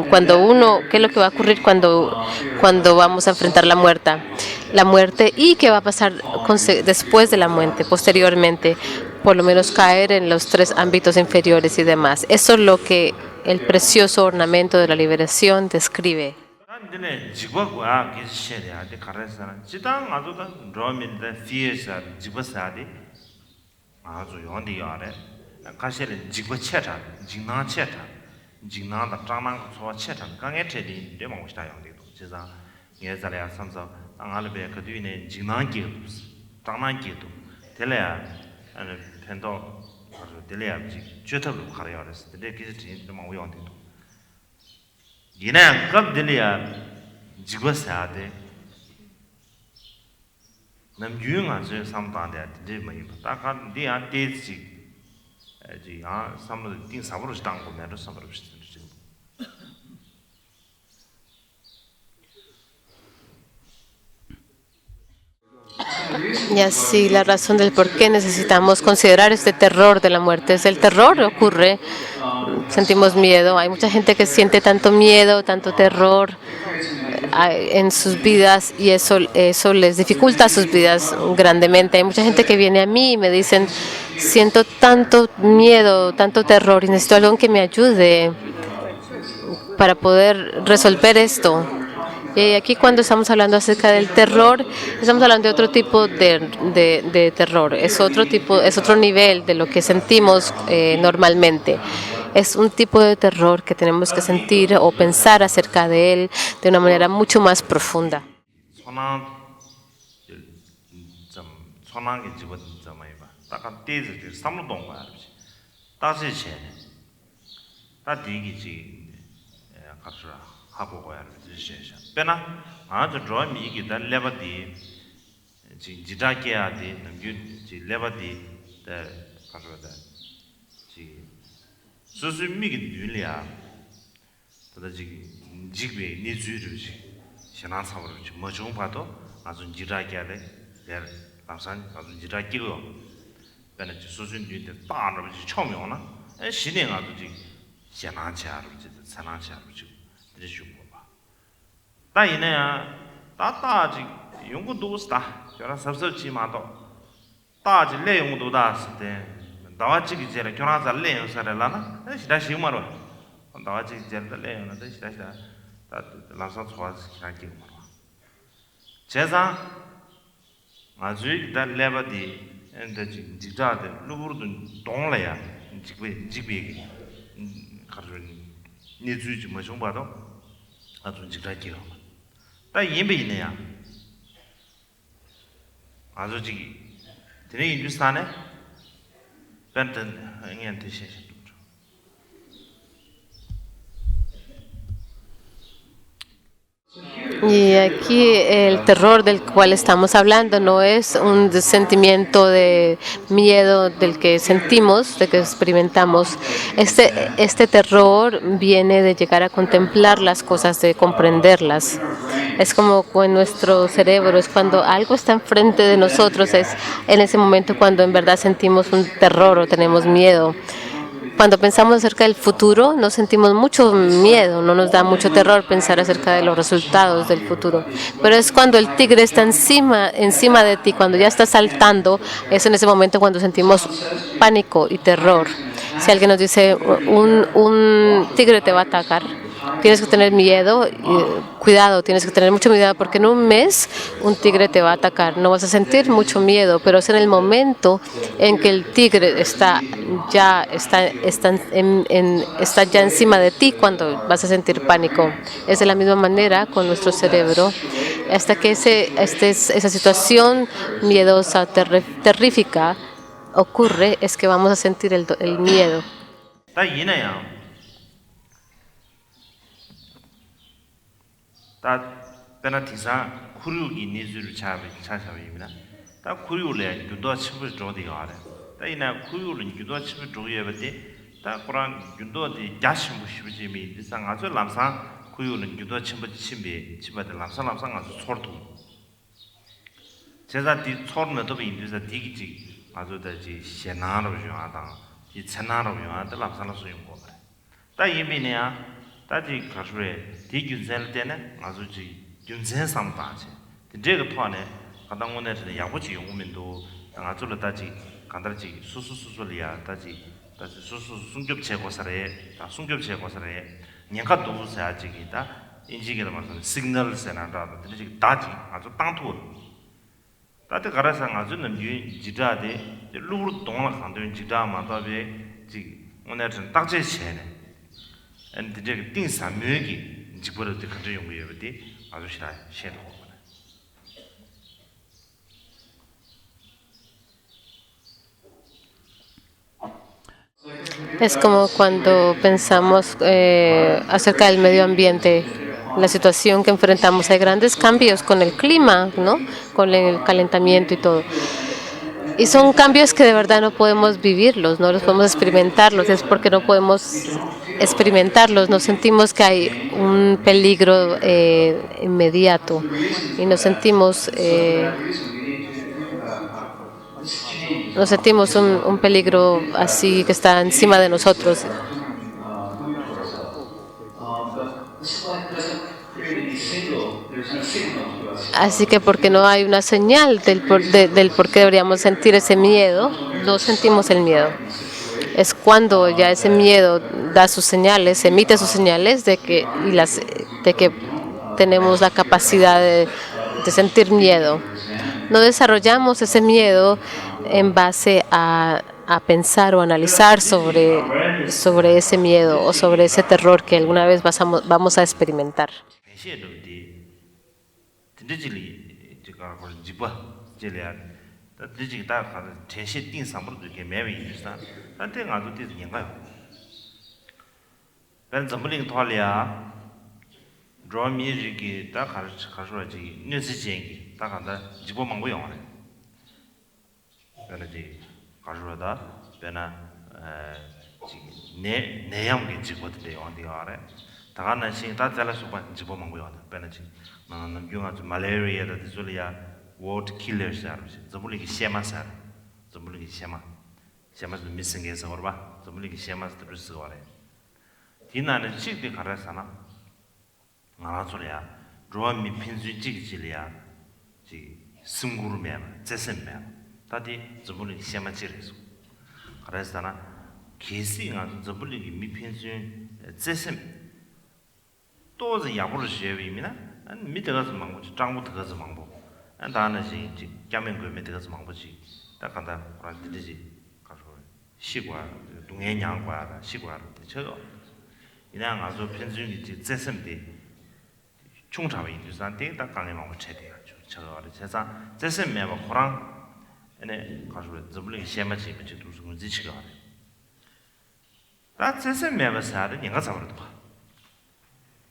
qué es lo que va a ocurrir cuando vamos a enfrentar la muerte y qué va a pasar después de la muerte, posteriormente, por lo menos caer en los 3 ámbitos inferiores y demás. Eso es lo que el precioso ornamento de la liberación describe. 근데 지구가 계시셔야 돼. 가르쳐서는 지당 아주다 로민데 피에서 지구사디 아주 용디야래. 가시는 지구 체타, 진나 체타. 진나다 장난 소와 체타. 강에 체디 데모시다 용디도. 지자 예자래야 삼서 angalbe kadwine jinang gi tangnan gi do telea an pendo telea ji cheta lu khare yares de ki ji de ma uyon de yina kab telea jigwa sa de nam yun a je sam ta de ma yin ta ka de a de ji a sam lo din sa bo dang ko me do sam bo Y así la razón del por qué necesitamos considerar este terror de la muerte es el terror ocurre, sentimos miedo, hay mucha gente que siente tanto miedo, tanto terror en sus vidas y eso les dificulta sus vidas grandemente. Hay mucha gente que viene a mí y me dicen, siento tanto miedo, tanto terror y necesito algo que me ayude para poder resolver esto. Y aquí cuando estamos hablando acerca del terror, estamos hablando de otro tipo de terror. Es otro nivel de lo que sentimos normalmente. Es un tipo de terror que tenemos que sentir o pensar acerca de él de una manera mucho más profunda. pena azu draw mi gi da leba di ji jida ke a di nam ju ji leba di da ka ro da ji su su mi gi du le ya da ji ji be ni zu ru ji shana sa ro ji mo jong pa do azu jida ke de ya lam san azu jida ki go pena ji su su ni de da ro ji chao mi na e shi ne azu ji shana cha ro ji sa na cha ro ji de shu 다이네야 다다지 용구도 스타 저라 섭섭지 마도 다지 내용도 다스데 다와지 기제라 교나자 내용 살라나 시다 시마로 다와지 제라 내용은 시다 다 라서 좋아지 기라기 마로 제자 아주 다 레바디 엔데지 지자데 루부르든 동래야 지비 가르니 니주지 뭐 좀 봐도 아주 지라기요 다 임베 있네야 아주 지기 드네 인주스탄에 벤튼 응연 드시죠 Y aquí el terror del cual estamos hablando no es un sentimiento de miedo del que sentimos, de que experimentamos. Este terror viene de llegar a contemplar las cosas, de comprenderlas. Es como en nuestro cerebro, es cuando algo está enfrente de nosotros, es en ese momento cuando en verdad sentimos un terror o tenemos miedo. Cuando pensamos acerca del futuro, nos sentimos mucho miedo, no nos da mucho terror pensar acerca de los resultados del futuro. Pero es cuando el tigre está encima de ti, cuando ya está saltando, es en ese momento cuando sentimos pánico y terror. Si alguien nos dice, un tigre te va a atacar, tienes que tener miedo, cuidado, tienes que tener mucho cuidado porque en un mes un tigre te va a atacar. No vas a sentir mucho miedo, pero es en el momento en que el tigre está ya encima de ti cuando vas a sentir pánico. Es de la misma manera con nuestro cerebro. Hasta que esa situación miedosa, terrífica ocurre, es que vamos a sentir el miedo. 다 페나티사 쿠류기 니즈를 차샤비입니다. 다 쿠류래 유도 침을 조디가 알아. 다 이나 쿠류는 유도 침을 조여버디 다 꾸란 유도디 야심부 시비지미 이상 아주 람상 쿠류는 유도 침을 침비 집어들 람상 아주 소르도. 제가 디 소르면도 인도에서 디기지 아주 다지 시나로 요하다. 이 천나로 요하다 람상로 소용 거 그래. 다 이미네야 다지 가수에 디균셀 때는 아주지 균센 상담하지. 근데가 토안에 가당원에서 야부지 용민도 아주로 다지 간다지 수수수술이야 다지 수수 순급 제거사래 다 순급 제거사래 년가 도우사지기다 인지게도 말씀 시그널 세나다 근데 다지 아주 땅토 다들 가라서 아주 남유 지다데 루루 동안 간다는 지다마다베 지 오늘은 딱제 셔네 and the things are 묘기 집으로 그 가져 용부여버디 아주 싫어 싫어. Es como cuando pensamos acerca del medio ambiente, la situación que enfrentamos. Hay grandes cambios con el clima, ¿no? Con el calentamiento y todo. Y son cambios que de verdad no podemos vivirlos, no los podemos experimentarlos, es porque no podemos experimentarlos, nos sentimos que hay un peligro inmediato y nos sentimos un peligro así que está encima de nosotros. Así que porque no hay una señal del por qué deberíamos sentir ese miedo, no sentimos el miedo. Es cuando ya ese miedo da sus señales, emite sus señales de que tenemos la capacidad de sentir miedo. No desarrollamos ese miedo en base a pensar o analizar sobre ese miedo o sobre ese terror que alguna vez vamos a experimentar. 다가는 신다 잘라서만 집어먹고요. 배는지 나는 용아주 말레리아다 디졸이야 워드 킬러스 알지. 저물리기 셰마사. 저물리기 셰마스 미싱에서 얼바. 저물리기 셰마스 들으스 거래. 디나는 식비 가라사나. 나라소리야. 로미 핀수 지기질이야. 지 승구르면 제선면. 다디 저물리기 셰마지레서. 그래서나 계시가 저물리기 미핀수 제선都是养护的学位呢，没得个是忙不去，掌握得个是忙不，当然是这家门规没得个是忙不去，但看到关于这些，他说习惯，东南亚惯的习惯的这个，你那俺说平时你这这什么的， 충차가 인도산 데이터 강에 먹고 체대야. 저거를 제가 제선 매번 호랑 ene 가지고 저블링 셰마지 비치 두스군 지치가 다 제선 매번 사를 내가 잡으러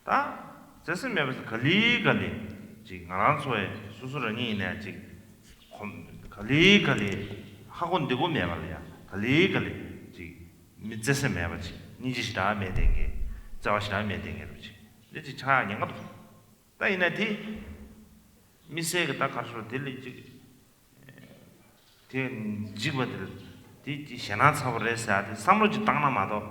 다 제선 매번 걸리 지금 알아서에 수술은이 있네 지금 걸리 학원 되고 매발이야 걸리 지금 밑제선 매번지 니지시다 매den게 자와시다 매den게 그렇지 이제 차 내가 다 이네디 미세가 딱 가서 들리지 지금들 디 시난 사업을 해서 삼로지 땅나 마도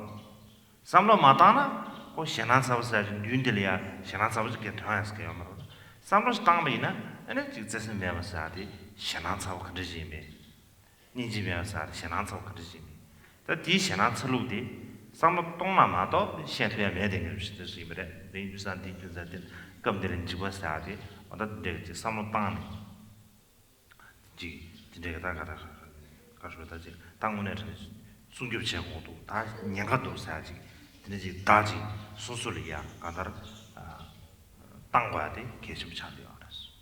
삼로 마다나 고 시난 사업을 해서 윤들이야 시난 사업을 게 통해서요 말로 삼로지 땅이나 아니 지금 매버사디 시난 사업 그러지메 니지메서 시난 사업 그러지메 디 시난 철로디 삼로 땅나 마도 시한테 매되는 것이 있어 이번에 내주산 디주자들 검들은 집어사디 어다 되게 삼로 땅 지 내가 다 가서 다지 당문에서 순교체 고도 다 년가도 사지 근데 다지 수술이야 가다라 땅과야 돼 계속 차려 알았어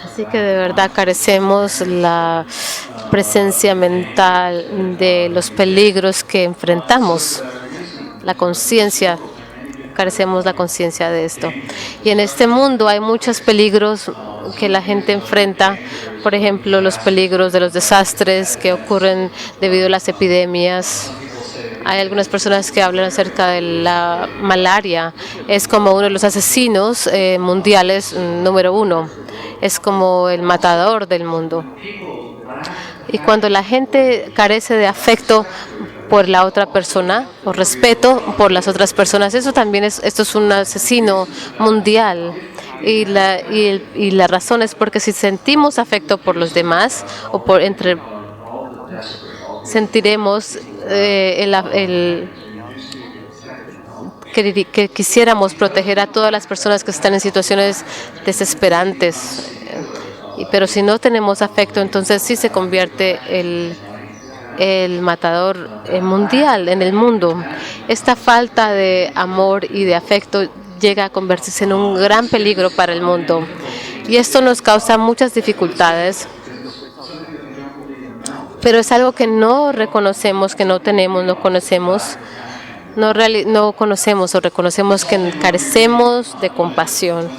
Así que de verdad carecemos la presencia mental de los peligros que enfrentamos, la conciencia, carecemos la conciencia de esto. Y en este mundo hay muchos peligros que la gente enfrenta, por ejemplo, los peligros de los desastres que ocurren debido a las epidemias. Hay algunas personas que hablan acerca de la malaria. Es como uno de los asesinos mundiales número 1. Es como el matador del mundo. Y cuando la gente carece de afecto por la otra persona, o respeto por las otras personas, esto es un asesino mundial. Y la razón es porque si sentimos afecto por los demás, o sentiremos que quisiéramos proteger a todas las personas que están en situaciones desesperantes. Pero si no tenemos afecto, entonces sí se convierte el matador mundial en el mundo. Esta falta de amor y de afecto llega a convertirse en un gran peligro para el mundo. Y esto nos causa muchas dificultades. Pero es algo que no reconocemos, que no tenemos, no conocemos. No conocemos o reconocemos que carecemos de compasión.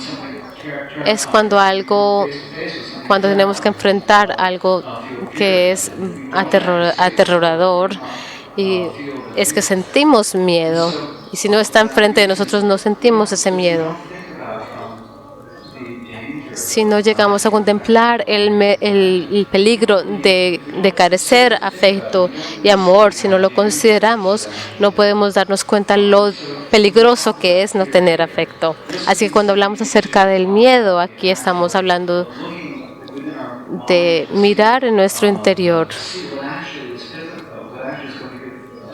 Es cuando tenemos que enfrentar algo que es aterrador, y es que sentimos miedo. Y si no está enfrente de nosotros, no sentimos ese miedo. Si no llegamos a contemplar el peligro de carecer afecto y amor, si no lo consideramos, no podemos darnos cuenta lo peligroso que es no tener afecto. Así que cuando hablamos acerca del miedo, aquí estamos hablando de mirar en nuestro interior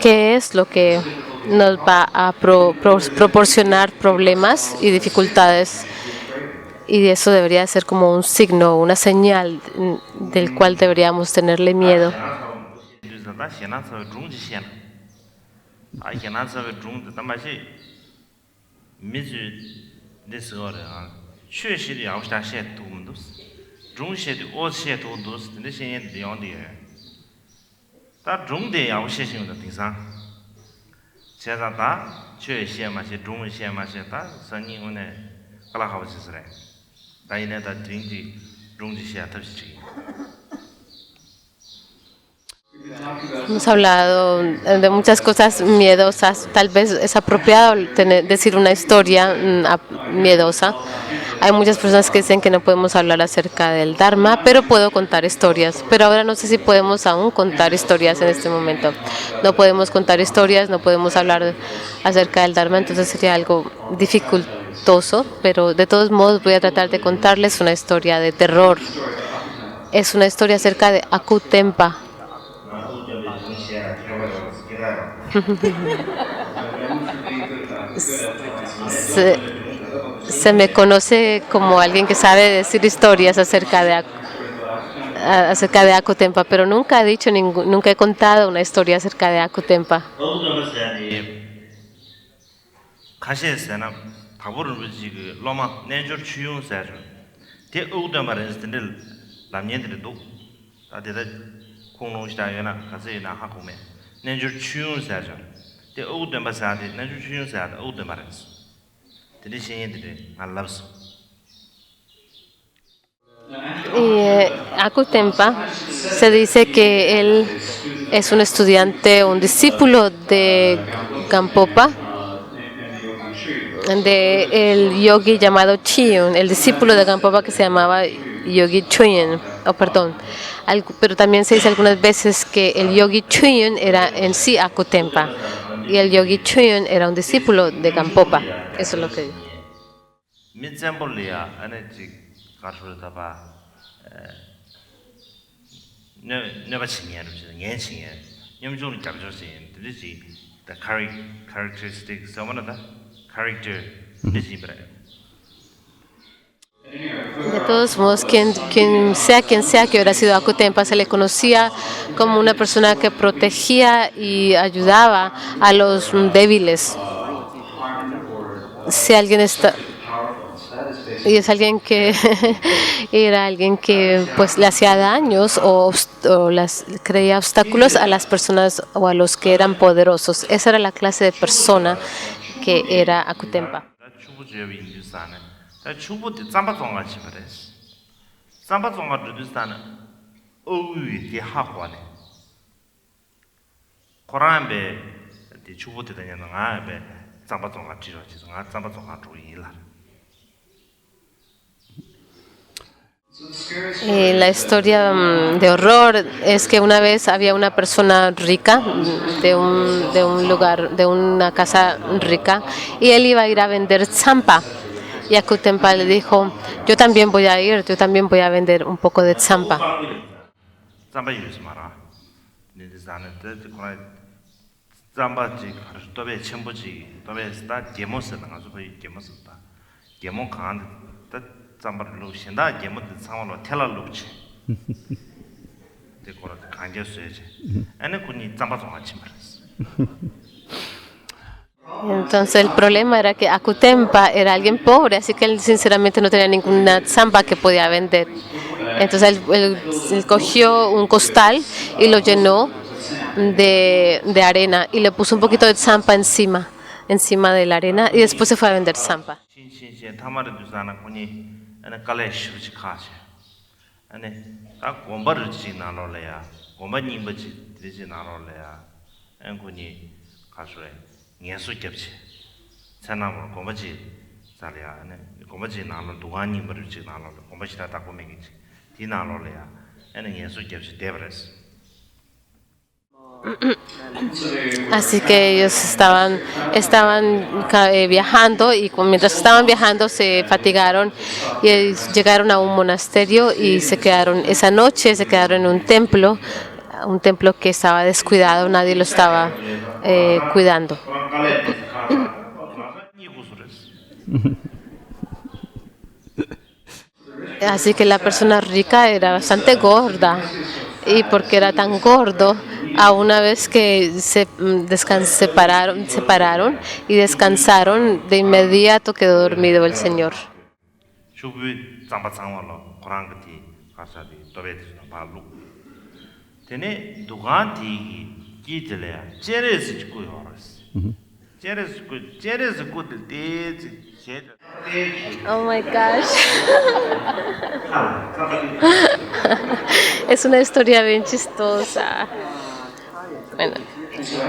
qué es lo que nos va a proporcionar problemas y dificultades. Y eso debería ser como un signo, una señal del cual deberíamos tenerle miedo. Hemos hablado de muchas cosas miedosas. Tal vez es apropiado decir una historia miedosa. Hay muchas personas que dicen que no podemos hablar acerca del Dharma, pero puedo contar historias. Pero ahora no sé si podemos aún contar historias en este momento. No podemos contar historias, no podemos hablar acerca del Dharma, entonces sería algo dificultoso, pero de todos modos voy a tratar de contarles una historia de terror. Es una historia acerca de Akutempa. Se me conoce como alguien que sabe decir historias acerca de Akutempa, pero nunca he dicho nunca he contado una historia acerca de Akutempa. 가시에서나 바보를 부지 그 로마 내줄 추용사죠. 대 오더마르스들 남녀들도 다들 공농시다요나 가세나 하고메 내줄 추용사죠. 대 오더마사데 내줄 추용사다 오더마르스. 대신에들 알랍스. Y Akutempa se dice que él es un estudiante, un discípulo de Gampopa, de el yogi llamado Chiyun, el discípulo de Gampopa que se llamaba Yogi Chuyen, pero también se dice algunas veces que el Yogi Chuyen era en sí Akutempa y el Yogi Chuyen era un discípulo de Gampopa. Eso es lo que digo. The characteristics character De todos modos, quien sea que hubiera sido Akutempa, se le conocía como una persona que protegía y ayudaba a los débiles. Si alguien está y es alguien que era alguien que pues le hacía daños o creía obstáculos a las personas o a los que eran poderosos. Esa era la clase de persona que era Akutempa. La historia de horror es que una vez había una persona rica de un lugar, de una casa rica, y él iba a ir a vender tsampa. Y Akutempa le dijo, yo también voy a ir, yo también voy a vender un poco de tsampa. Entonces el problema era que Akutempa era alguien pobre, así que él sinceramente no tenía ninguna tsampa que podía vender. Entonces él cogió un costal y lo llenó de arena y le puso un poquito de tsampa encima de la arena y después se fue a vender tsampa. Así que ellos estaban viajando y mientras estaban viajando se fatigaron y llegaron a un monasterio y se quedaron esa noche, se quedaron en un templo que estaba descuidado, nadie lo estaba cuidando. Así que la persona rica era bastante gorda y porque era tan gordo, a una vez que se pararon y descansaron, de inmediato quedó dormido el Señor. Oh my gosh. Es una historia bien chistosa. Bueno,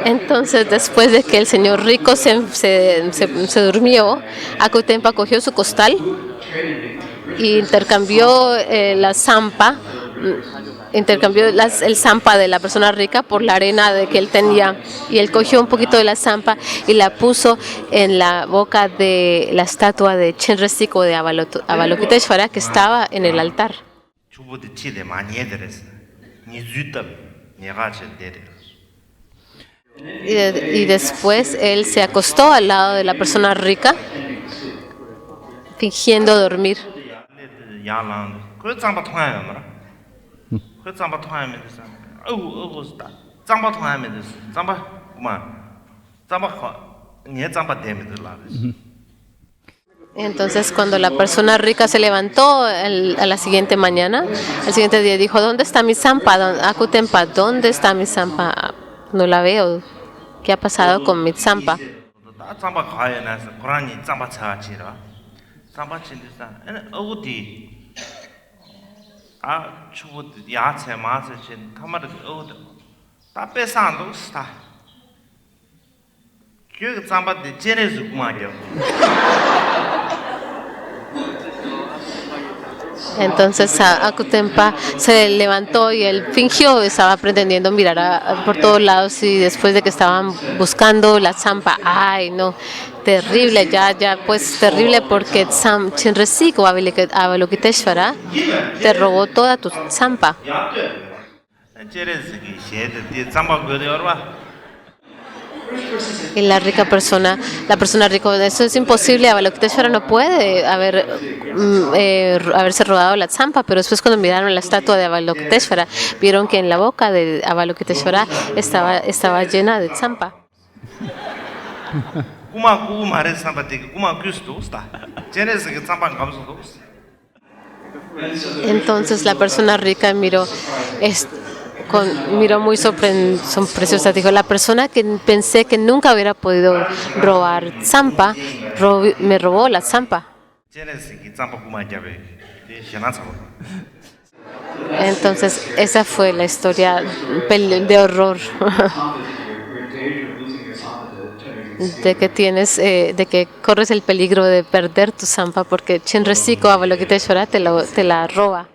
entonces después de que el señor rico se durmió, Akutempa cogió su costal y intercambió la zampa, el zampa de la persona rica por la arena que él tenía, y él cogió un poquito de la zampa y la puso en la boca de la estatua de Chenrestik o de Avalokiteshvara que estaba en el altar. Y después él se acostó al lado de la persona rica fingiendo dormir. 야랑 그 장바 통하면 뭐라 그 장바 통하면 됐어 어고스다 장바 통하면 됐어 장바 그만 장바 니 장바 되면 될라 Entonces, cuando la persona rica se levantó a la siguiente mañana, al siguiente día dijo, ¿dónde está mi zampa? Akutempa, ¿dónde está mi zampa? No la veo. ¿Qué ha pasado con mi zampa? 장바 가야 나서 고라니 장바 차치라 장바 친디사 어디 아 추부 야채 마스 친 카마르 어디 다 빼상도 스타 그 장바 데 제네스 구마죠 Entonces Akutempa se levantó y él fingió, estaba pretendiendo mirar por todos lados y después de que estaban buscando la zampa, ay no, terrible, ya pues terrible porque Chinresico Avalokiteshvara te robó toda tu zampa. 제레스기 셰데 장바 거대 얼마 Y la persona rica, eso es imposible, Avalokiteshvara no puede haberse robado la zampa, pero después cuando miraron la estatua de Avalokiteshvara, vieron que en la boca de Avalokiteshvara estaba llena de zampa. 구마 말에 삼바데 구마 규스도 없다 제레스기 장바 감소도 없어 Entonces la persona rica miró muy sorpresa. Dijo, la persona que pensé que nunca hubiera podido robar zampa, me robó la zampa. Entonces esa fue la historia de horror de que corres el peligro de perder tu zampa porque Chinresico Avalokiteshvara te la roba.